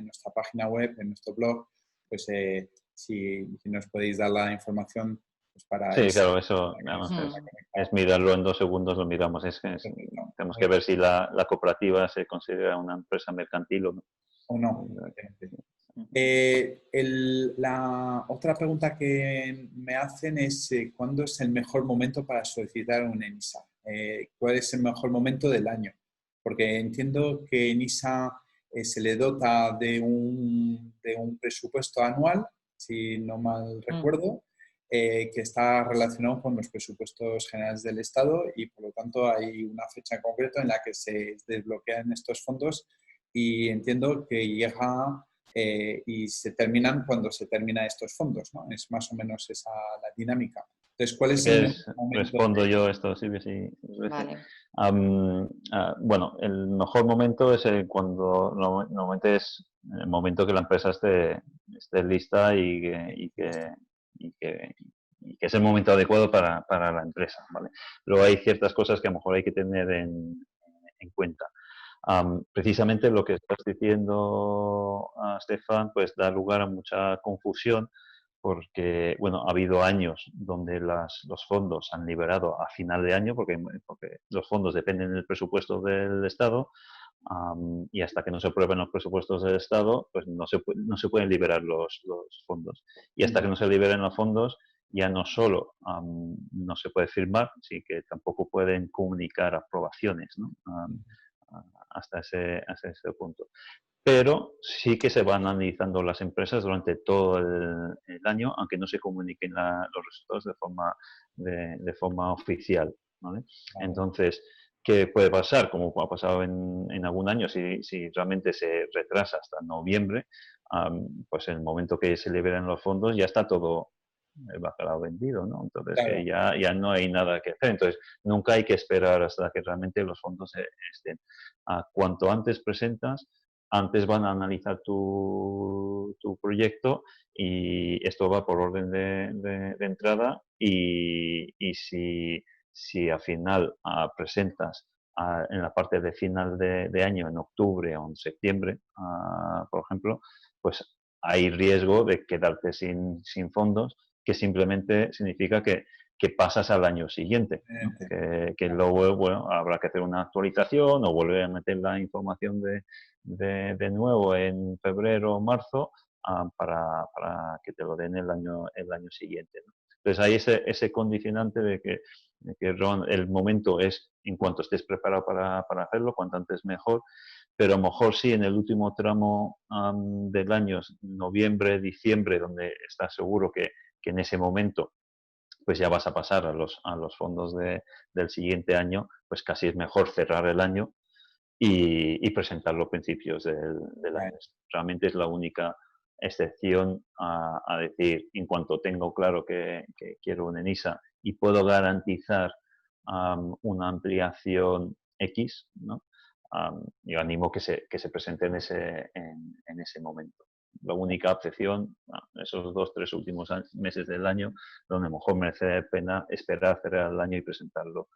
nuestra página web, en nuestro blog, pues si nos podéis dar la información pues para Sí, eso. claro, eso Para que nos además podamos Mm. conectar. es mirarlo en 2 segundos, lo miramos. Perfecto. Tenemos que ver si la cooperativa se considera una empresa mercantil o no. O no. Efectivamente. La otra pregunta que me hacen es ¿cuándo es el mejor momento para solicitar un ENISA? ¿Cuál es el mejor momento del año? Porque entiendo que ENISA se le dota de un presupuesto anual, si no mal recuerdo, que está relacionado con los presupuestos generales del Estado y por lo tanto hay una fecha en concreto en la que se desbloquean estos fondos y entiendo que llega y se terminan cuando se terminan estos fondos, ¿no? Es más o menos esa la dinámica. Entonces, ¿cuál Si es el quieres, momento respondo de... yo esto, Silvia, si os parece. Vale. Bueno, el mejor momento es cuando normalmente es el momento que la empresa esté lista y que es el momento adecuado para la empresa, ¿vale? Luego hay ciertas cosas que a lo mejor hay que tener en cuenta. Precisamente lo que estás diciendo, Stefan, pues da lugar a mucha confusión porque, bueno, ha habido años donde los fondos han liberado a final de año, porque los fondos dependen del presupuesto del Estado, y hasta que no se aprueben los presupuestos del Estado, pues no se pueden liberar los fondos. Y hasta que no se liberen los fondos, ya no solo no se puede firmar, sino que tampoco pueden comunicar aprobaciones, ¿no? Hasta ese punto. Pero sí que se van analizando las empresas durante todo el año, aunque no se comuniquen los resultados de forma oficial, ¿vale? Entonces, ¿qué puede pasar? Como ha pasado en algún año, si realmente se retrasa hasta noviembre, pues en el momento que se liberan los fondos ya está todo el bacalao vendido, ¿no? Entonces que Claro. ya no hay nada que hacer. Entonces, nunca hay que esperar hasta que realmente los fondos estén. Cuanto antes presentas, antes van a analizar tu proyecto y esto va por orden de entrada y si al final presentas en la parte de final de año, en octubre o en septiembre, por ejemplo, pues hay riesgo de quedarte sin fondos, que simplemente significa que pasas al año siguiente, ¿no? Que luego, bueno, habrá que hacer una actualización o volver a meter la información de nuevo en febrero o marzo para que te lo den el año siguiente, ¿no? Entonces hay ese condicionante de que el momento es en cuanto estés preparado para hacerlo, cuanto antes mejor, pero a lo mejor sí en el último tramo del año, noviembre, diciembre, donde estás seguro que en ese momento pues ya vas a pasar a los fondos del siguiente año, pues casi es mejor cerrar el año y presentarlo a principios del año. Realmente es la única excepción a decir, en cuanto tengo claro que quiero una ENISA y puedo garantizar una ampliación X, ¿no? Yo animo que se presente en ese momento. La única excepción, esos 2-3 últimos meses del año, donde a lo mejor merece la pena esperar cerrar el año y presentarlo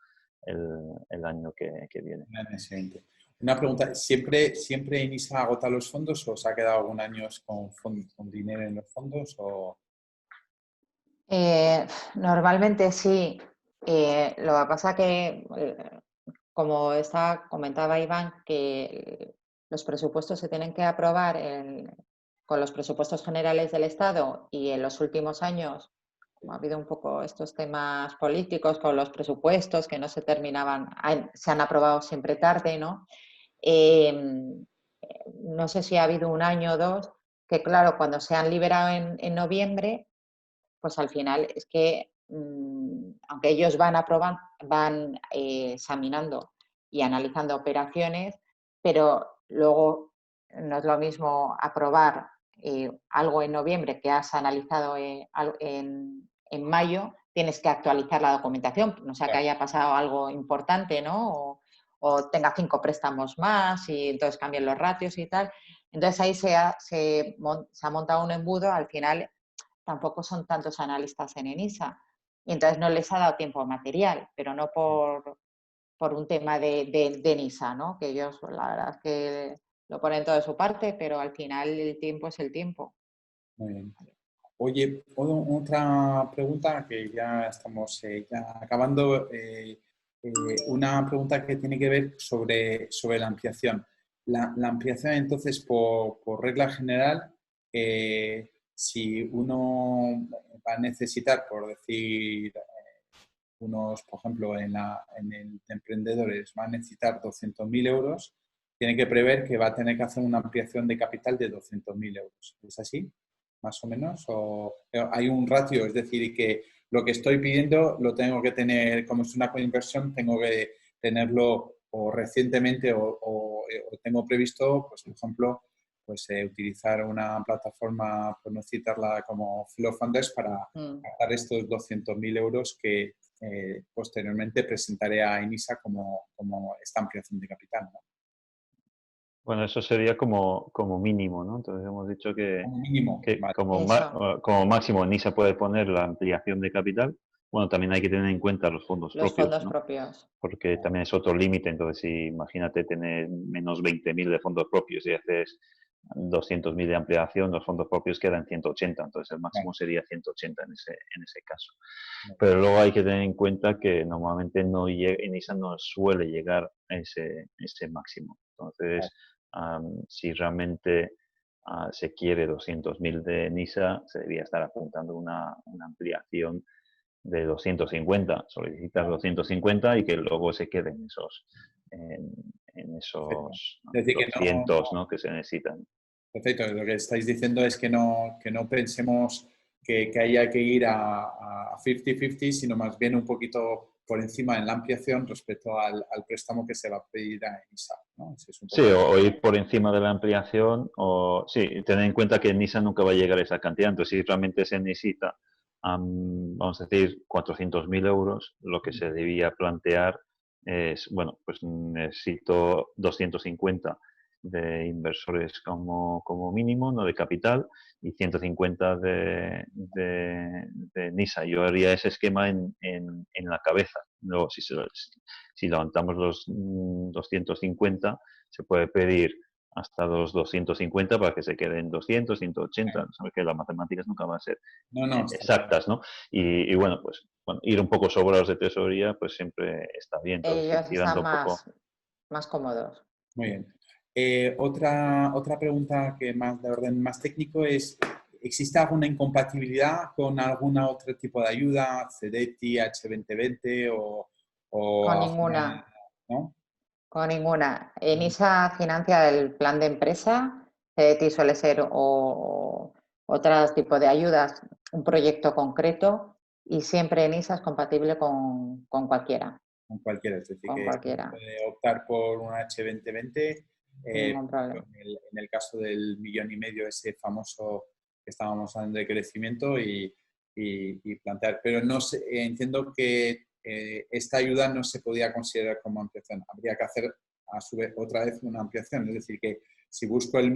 el año que viene. Una pregunta, ¿siempre Enisa agota los fondos o se ha quedado algún año con dinero en los fondos? O... Normalmente sí. Lo que pasa que, como comentaba Iván, que los presupuestos se tienen que aprobar con los presupuestos generales del Estado y en los últimos años, como ha habido un poco estos temas políticos con los presupuestos que no se terminaban, se han aprobado siempre tarde, ¿no? No sé si ha habido un año o dos, que claro, cuando se han liberado en noviembre, pues al final es que, aunque ellos van examinando y analizando operaciones, pero luego no es lo mismo aprobar algo en noviembre que has analizado en mayo, tienes que actualizar la documentación, no sea que haya pasado algo importante, ¿no? O tenga 5 préstamos más y entonces cambien los ratios y tal. Entonces ahí se ha montado un embudo, al final tampoco son tantos analistas en ENISA y entonces no les ha dado tiempo material, pero no por un tema de ENISA, ¿no? Que ellos la verdad es que lo ponen todo de su parte, pero al final el tiempo es el tiempo. Muy bien. Oye, otra pregunta que ya estamos ya acabando. Una pregunta que tiene que ver sobre la ampliación. La ampliación, entonces, por regla general, si uno va a necesitar, por decir, por ejemplo, en el de emprendedores, va a necesitar 200.000 euros, tiene que prever que va a tener que hacer una ampliación de capital de 200.000 euros. ¿Es así? Más o menos. ¿O hay un ratio? Es decir, que lo que estoy pidiendo lo tengo que tener, como es una coinversión, tengo que tenerlo o recientemente o tengo previsto, pues, por ejemplo, pues, utilizar una plataforma, por no citarla, como Flow Funders para gastar estos 200.000 euros que posteriormente presentaré a ENISA como esta ampliación de capital, ¿no? Bueno, eso sería como mínimo, ¿no? Entonces hemos dicho Como mínimo, que vale. como máximo NISA puede poner la ampliación de capital. Bueno, también hay que tener en cuenta los fondos Los propios, fondos ¿no? propios. Porque también es otro límite. Entonces, si imagínate tener menos 20.000 de fondos propios y haces 200.000 de ampliación, los fondos propios quedan 180. Entonces, el máximo sería 180 en ese caso. Pero luego hay que tener en cuenta que normalmente NISA no suele llegar a ese máximo. Entonces, si realmente se quiere 200.000 de NISA, se debería estar apuntando una ampliación de 250. Solicitas 250 y que luego se queden en Perfecto. esos Es decir, que 200, ¿no? Que se necesitan. perfecto. Lo que estáis diciendo es que no pensemos que haya que ir a 50-50, sino más bien un poquito por encima en la ampliación respecto al préstamo que se va a pedir a ENISA, ¿no? Ese es un Sí, poco... o ir por encima de la ampliación, o sí, tener en cuenta que NISA nunca va a llegar a esa cantidad. Entonces, si realmente se necesita, vamos a decir, 400.000 euros, lo que se debía plantear es, bueno, pues necesito 250 de inversores como mínimo, no de capital, y 150 de NISA. Yo haría ese esquema en la cabeza. Luego, si levantamos los 250, se puede pedir hasta los 250 para que se queden 200, 180. Sabes que las matemáticas nunca van a ser No, está claro. exactas, ¿no? Y bueno, pues ir un poco sobrados de tesorería, pues siempre está bien. Entonces, ir Ellos tirando están un poco. más cómodos. Muy bien. Otra pregunta que más de orden más técnico es, ¿existe alguna incompatibilidad con alguna otro tipo de ayuda, CDTI, H2020 o Con alguna, ninguna. ¿no? Con ninguna. ENISA financia el plan de empresa, CDT suele ser o otro tipo de ayudas, un proyecto concreto y siempre ENISA es compatible con cualquiera. Con cualquiera, es decir, Con que cualquiera, puede optar por un H2020, sin ningún problema. en el caso del 1,5 millones, ese famoso que estábamos hablando de crecimiento y plantear. Pero no sé, entiendo que esta ayuda no se podía considerar como ampliación. Habría que hacer a su vez otra vez una ampliación. Es decir, que si busco 1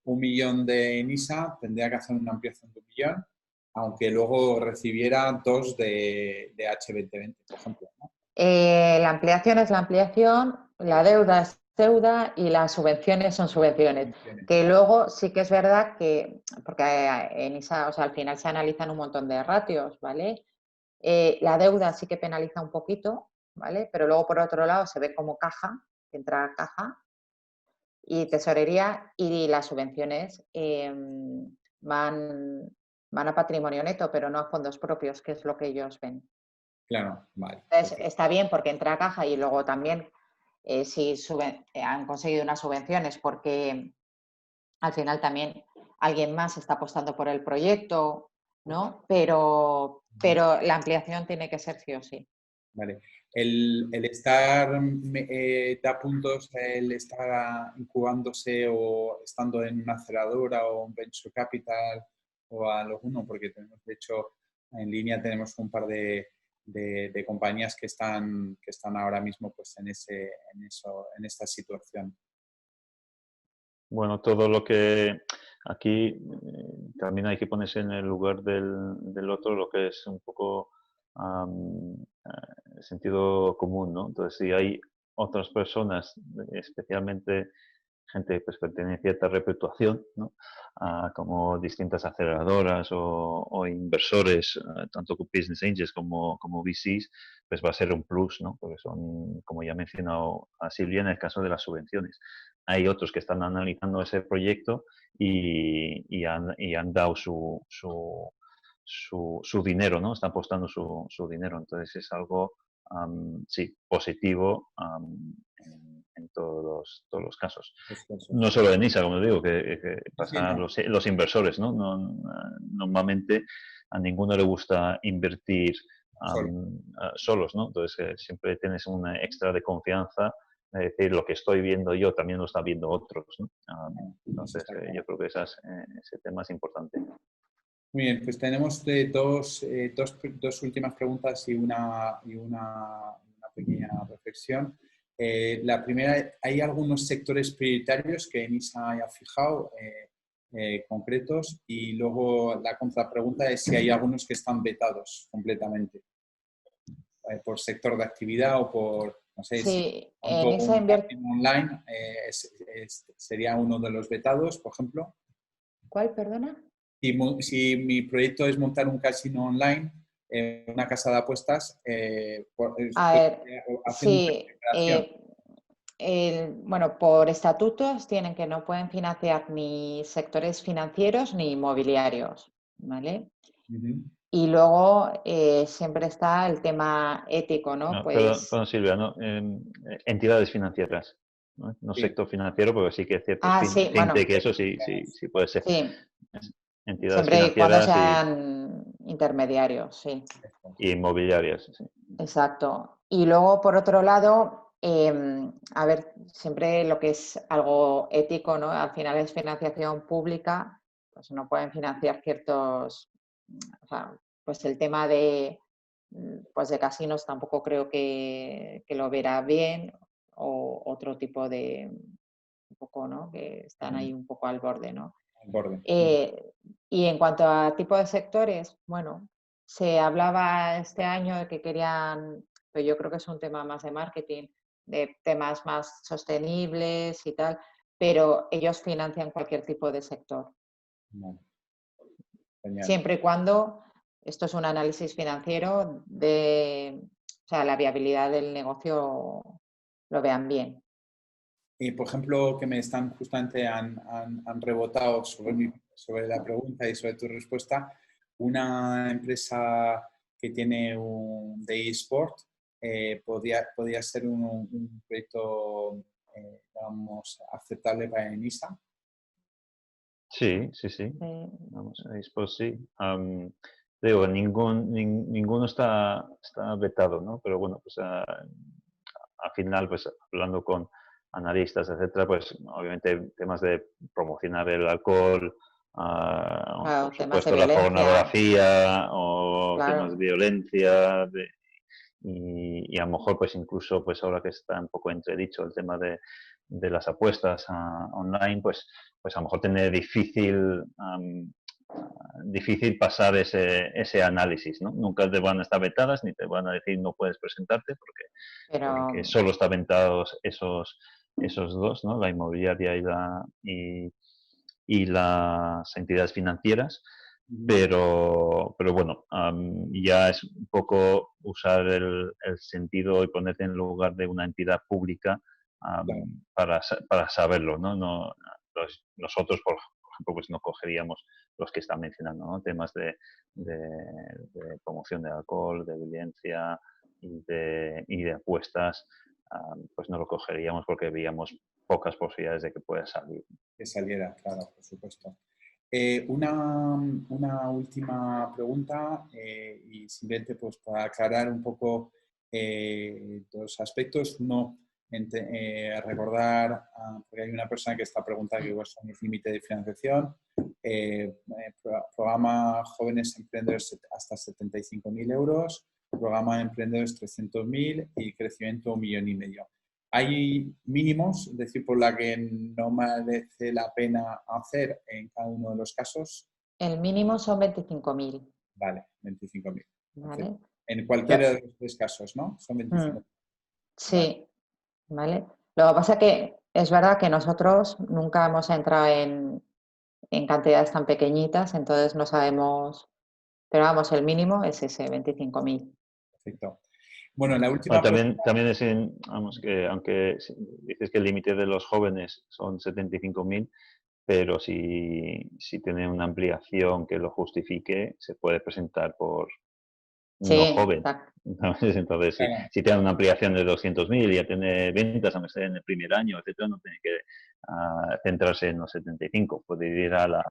millón de NISA, tendría que hacer una ampliación de 1 millón, aunque luego recibiera 2 de H2020, por ejemplo, ¿no? La ampliación es la ampliación, la deuda es deuda y las subvenciones son subvenciones. Que luego sí que es verdad que, porque en ENISA, o sea, al final se analizan un montón de ratios, ¿vale? La deuda sí que penaliza un poquito, ¿vale? Pero luego por otro lado se ve como caja, entra a caja y tesorería y las subvenciones van a patrimonio neto, pero no a fondos propios, que es lo que ellos ven. Claro, vale. Entonces, está bien porque entra a caja y luego también si han conseguido unas subvenciones porque al final también alguien más está apostando por el proyecto, ¿no? Pero la ampliación tiene que ser sí o sí. Vale. El estar, da puntos, el estar incubándose o estando en una aceleradora o un venture capital o alguno, porque tenemos, de hecho, en línea tenemos un par de compañías que están ahora mismo pues en esta situación. Bueno, todo lo que aquí también hay que ponerse en el lugar del otro, lo que es un poco sentido común, ¿no? Entonces, si hay otras personas, especialmente gente pues, que tiene cierta reputación, ¿no? Como distintas aceleradoras o inversores, tanto business angels como VCs, pues va a ser un plus, ¿no? Porque son, como ya he mencionado a Silvia, en el caso de las subvenciones. Hay otros que están analizando ese proyecto y han dado su dinero, ¿no? Están apostando su dinero. Entonces es algo, sí, positivo todos los casos. Pues eso. No solo en ISA, como digo, que Sí, pasa a ¿no? los inversores, ¿no? Normalmente a ninguno le gusta invertir Solo. solos, ¿no? Entonces siempre tienes un extra de confianza, es decir, lo que estoy viendo yo también lo están viendo otros, ¿no? Eso Entonces está claro. yo creo que ese tema es importante. Muy bien, pues tenemos dos últimas preguntas y una pequeña reflexión. La primera, ¿hay algunos sectores prioritarios que ENISA haya fijado concretos? Y luego la contrapregunta es si hay algunos que están vetados completamente, por sector de actividad o por, no sé, si Sí, monto en esa un invierte. casino online, sería uno de los vetados, por ejemplo. ¿Cuál, perdona? Si mi proyecto es montar un casino online, una casa de apuestas, A ver, haciendo una sí, declaración. bueno, por estatutos tienen que no pueden financiar ni sectores financieros ni inmobiliarios, ¿vale? Ujú. Y luego siempre está el tema ético, ¿no? No, Pues, perdón, Silvia, ¿no? Entidades financieras, ¿no? No Sí, sector financiero, porque sí que es cierto, sí, fintech, bueno, eso sí puede ser. sí, Entidades siempre y cuando financieras sean intermediarios, sí. y inmobiliarias, sí. Exacto. Y luego, por otro lado, a ver, siempre lo que es algo ético, ¿no? Al final es financiación pública, pues no pueden financiar ciertos, o sea, pues el tema de, pues de casinos tampoco creo que lo verá bien, o otro tipo de, un poco, ¿no? Que están Ujú. ahí un poco al borde, ¿no? Al borde. Y en cuanto a tipo de sectores, bueno, se hablaba este año de que querían, pero yo creo que es un tema más de marketing, de temas más sostenibles y tal, pero ellos financian cualquier tipo de sector, Vale, genial. siempre y cuando esto es un análisis financiero de, o sea, la viabilidad del negocio lo vean bien. Y por ejemplo, que me están justamente han rebotado sobre la pregunta y sobre tu respuesta, una empresa que tiene de eSport podría ser un proyecto, digamos, aceptable para ENISA. Sí. Vamos, pues sí. Digo, ninguno está vetado, ¿no? Pero bueno, pues al final, pues hablando con analistas, etcétera, pues obviamente temas de promocionar el alcohol, Claro, por temas de supuesto la violencia, pornografía o temas de claro, violencia, y a lo mejor pues incluso pues ahora que está un poco entredicho el tema de las apuestas online, pues a lo mejor tiene difícil pasar ese análisis, ¿no? Nunca te van a estar vetadas ni te van a decir no puedes presentarte porque pero solo están vetados esos dos, ¿no? La inmobiliaria y las entidades financieras. Ujú. Pero bueno, ya es un poco usar el sentido y ponerte en lugar de una entidad pública Claro. para saberlo, ¿no? Nosotros, por ejemplo, pues no cogeríamos los que están mencionando, ¿no? Temas de promoción de alcohol, de violencia y de apuestas, pues no lo cogeríamos porque veíamos pocas posibilidades de que pueda salir. Que saliera, claro, por supuesto. Una última pregunta y simplemente pues, para aclarar un poco dos aspectos. Uno, recordar, porque hay una persona que está preguntando que cuáles son los límites de financiación. Programa Jóvenes Emprendedores hasta 75.000 euros, programa de Emprendedores 300.000 y crecimiento 1,5 millones. Hay mínimos, es decir, por la que no merece la pena hacer en cada uno de los casos. el mínimo son 25.000, Vale, 25.000. Perfecto. ¿vale? En Lo- cualquiera de los tres casos, ¿no? Son mm, 25.000. Vale, sí, ¿vale? Lo que pasa es que es verdad que nosotros nunca hemos entrado en cantidades tan pequeñitas, entonces no sabemos, pero vamos, el mínimo es ese, 25.000. perfecto. Bueno, la Bueno, última pregunta. también vamos, que aunque dices que el límite de los jóvenes son 75.000, pero si tiene una ampliación que lo justifique, se puede presentar no Sí, joven. ¿Sabes? Entonces, Claro. si tiene una ampliación de 200.000 y ya tiene ventas, aunque sea en el primer año, etcétera, no tiene que centrarse en los 75. Puede ir a la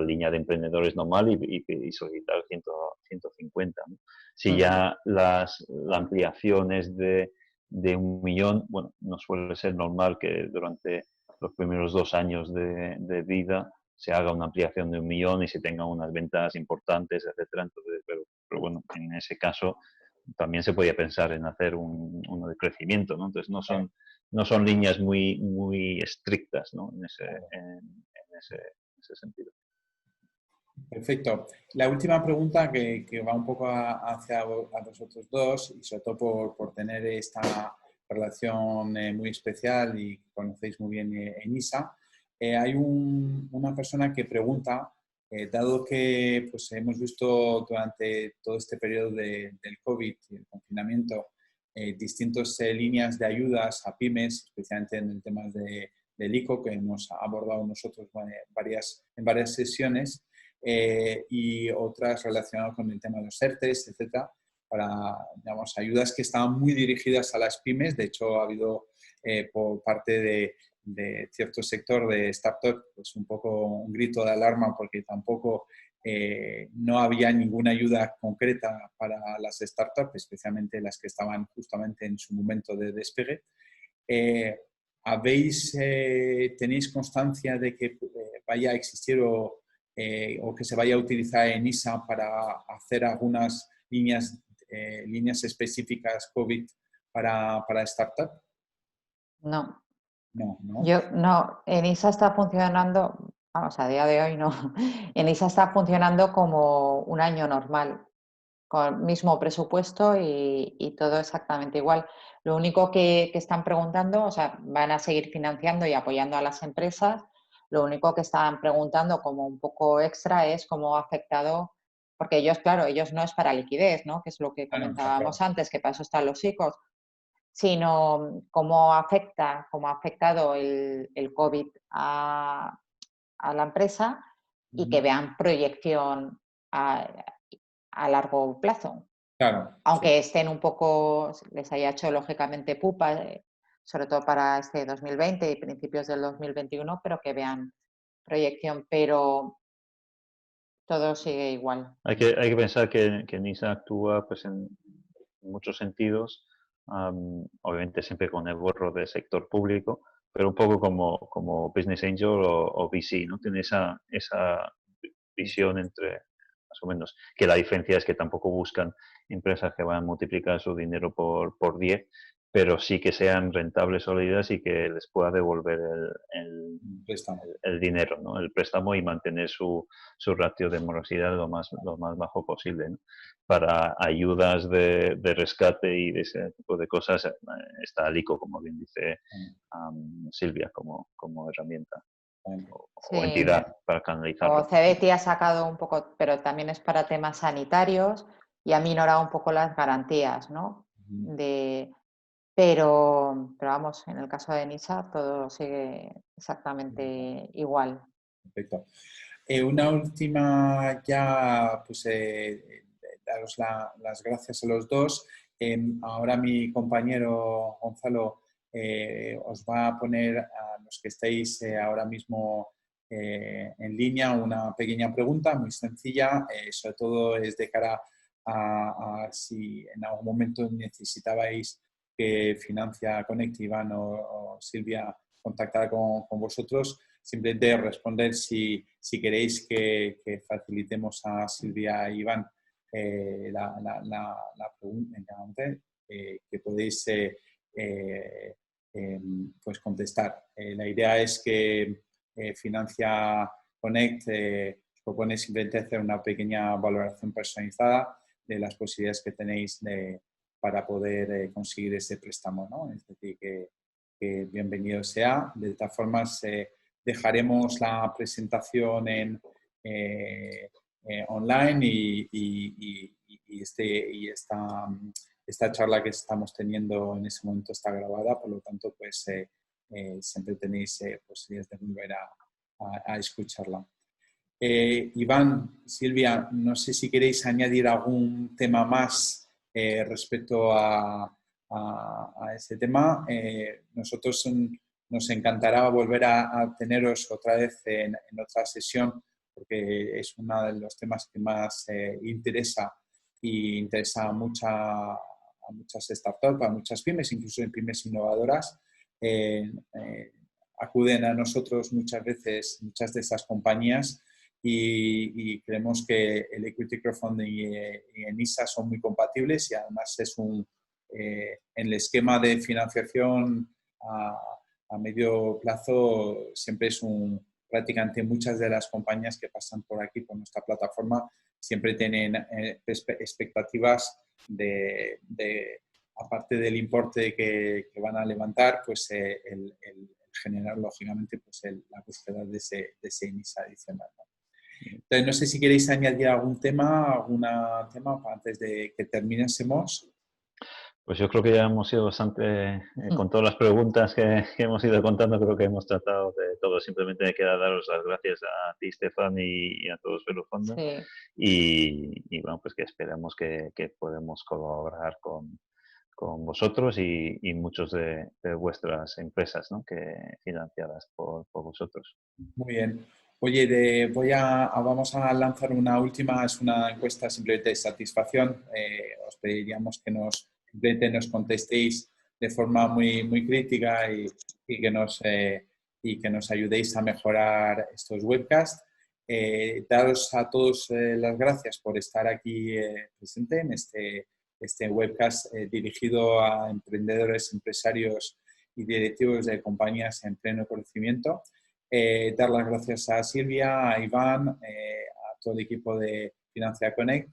línea de emprendedores normal y solicitar 150. ¿No? Si ya la ampliación es de 1.000.000, bueno, no suele ser normal que durante los primeros 2 años de vida se haga una ampliación de 1.000.000 y se tengan unas ventas importantes, etcétera. Entonces, pero bueno, en ese caso también se podía pensar en hacer uno de crecimiento, ¿no? Entonces no son líneas muy estrictas, ¿no? En ese sentido. Perfecto. La última pregunta que va un poco hacia a vosotros dos y sobre todo por tener esta relación muy especial y que conocéis muy bien Enisa. Hay una persona que pregunta, dado que pues, hemos visto durante todo este periodo del COVID y el confinamiento distintas líneas de ayudas a pymes, especialmente en el tema del ICO que hemos abordado nosotros en varias sesiones, y otras relacionadas con el tema de los ERTES, etcétera, para, digamos, ayudas que estaban muy dirigidas a las pymes. De hecho, ha habido por parte de cierto sector de startups pues un poco un grito de alarma porque tampoco no había ninguna ayuda concreta para las startups, especialmente las que estaban justamente en su momento de despegue. ¿Tenéis constancia de que vaya a existir o que se vaya a utilizar Enisa para hacer algunas líneas específicas COVID para startup? No. No, ¿no? No, Enisa está funcionando, vamos, a día de hoy no. Enisa está funcionando como un año normal, con el mismo presupuesto y todo exactamente igual. Lo único que están preguntando, o sea, van a seguir financiando y apoyando a las empresas. Lo único que están preguntando como un poco extra es cómo ha afectado, porque ellos, claro, ellos no es para liquidez, ¿no? Que es lo que Ah, no, está comentábamos claro. antes, que para eso están los ICOs, sino cómo ha afectado el COVID a la empresa y que vean proyección a largo plazo. Claro, sí. Aunque estén un poco, les haya hecho lógicamente pupa, sobre todo para este 2020 y principios del 2021, pero que vean proyección, pero todo sigue igual. Hay que pensar que NISA actúa pues, en muchos sentidos, obviamente siempre con el gorro del sector público, pero un poco como Business Angel o VC, ¿no? Tiene esa visión entre, más o menos, que la diferencia es que tampoco buscan empresas que van a multiplicar su dinero por 10, pero sí que sean rentables, sólidas y que les pueda devolver Préstamo. el dinero, ¿no? El préstamo y mantener su ratio de morosidad lo más bajo posible, ¿no? Para ayudas de rescate y de ese tipo de cosas está Alico, como bien dice Silvia, como herramienta o Sí, entidad para o canalizarlo. CBT ha sacado un poco, pero también es para temas sanitarios y ha minorado un poco las garantías, ¿no? Pero vamos, en el caso de NISA todo sigue exactamente igual. Perfecto. Una última ya, pues daros las gracias a los dos. Ahora mi compañero Gonzalo os va a poner a los que estáis ahora mismo en línea una pequeña pregunta muy sencilla, sobre todo es de cara a si en algún momento necesitabais que Financia Connect, Iván o Silvia contactara con vosotros. Simplemente responder si queréis que facilitemos a Silvia e Iván la pregunta, que podéis pues contestar. La idea es que Financia Connect propone simplemente hacer una pequeña valoración personalizada de las posibilidades que tenéis para poder conseguir ese préstamo, ¿no? Es decir, que bienvenido sea. De todas formas, dejaremos la presentación online y esta charla que estamos teniendo en ese momento está grabada, por lo tanto, pues siempre tenéis posibilidades de volver a escucharla. Iván, Silvia, no sé si queréis añadir algún tema más respecto a este tema. Nosotros nos encantará volver a teneros otra vez en otra sesión, porque es uno de los temas que más interesa y interesa a muchas startups, a muchas pymes, incluso en pymes innovadoras. Acuden a nosotros muchas veces muchas de esas compañías y creemos que el equity crowdfunding y ENISA son muy compatibles y además es en el esquema de financiación a medio plazo siempre es prácticamente muchas de las compañías que pasan por aquí, por nuestra plataforma, siempre tienen expectativas de aparte del importe que van a levantar, pues el generar, lógicamente, pues la búsqueda de ese ENISA adicional, ¿no? Entonces, no sé si queréis añadir algún tema antes de que terminásemos. Pues yo creo que ya hemos ido bastante, con todas las preguntas que hemos ido contando, creo que hemos tratado de todo. Simplemente me queda daros las gracias a ti, Stefan, y a todos Fellow Funders. Sí. Y bueno, pues que esperamos que podemos colaborar con vosotros y muchos de vuestras empresas, ¿no? Que financiadas por vosotros. Muy bien. Oye, vamos a lanzar una última, es una encuesta simplemente de satisfacción. Os pediríamos que nos contestéis de forma muy, muy crítica y que nos ayudéis a mejorar estos webcasts. Daros a todos las gracias por estar aquí presente en este webcast dirigido a emprendedores, empresarios y directivos de compañías en pleno crecimiento. Dar las gracias a Silvia, a Iván, a todo el equipo de Financia Connect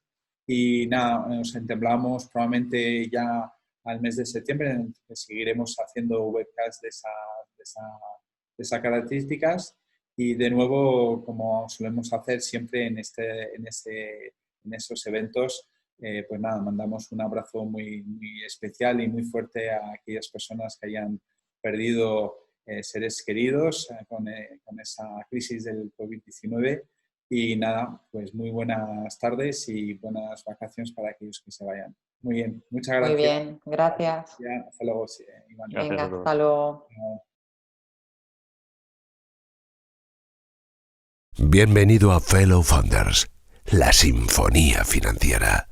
y nada, nos entemblamos probablemente ya al mes de septiembre, en que seguiremos haciendo webcasts de esas características y de nuevo, como solemos hacer siempre en esos eventos, pues nada, mandamos un abrazo muy, muy especial y muy fuerte a aquellas personas que hayan perdido seres queridos con esa crisis del COVID-19 y nada, pues muy buenas tardes y buenas vacaciones para aquellos que se vayan. Muy bien, muchas gracias. Muy bien, gracias. Hasta luego, Iván. Venga, hasta luego. Bienvenido a Fellow Funders, la sinfonía financiera.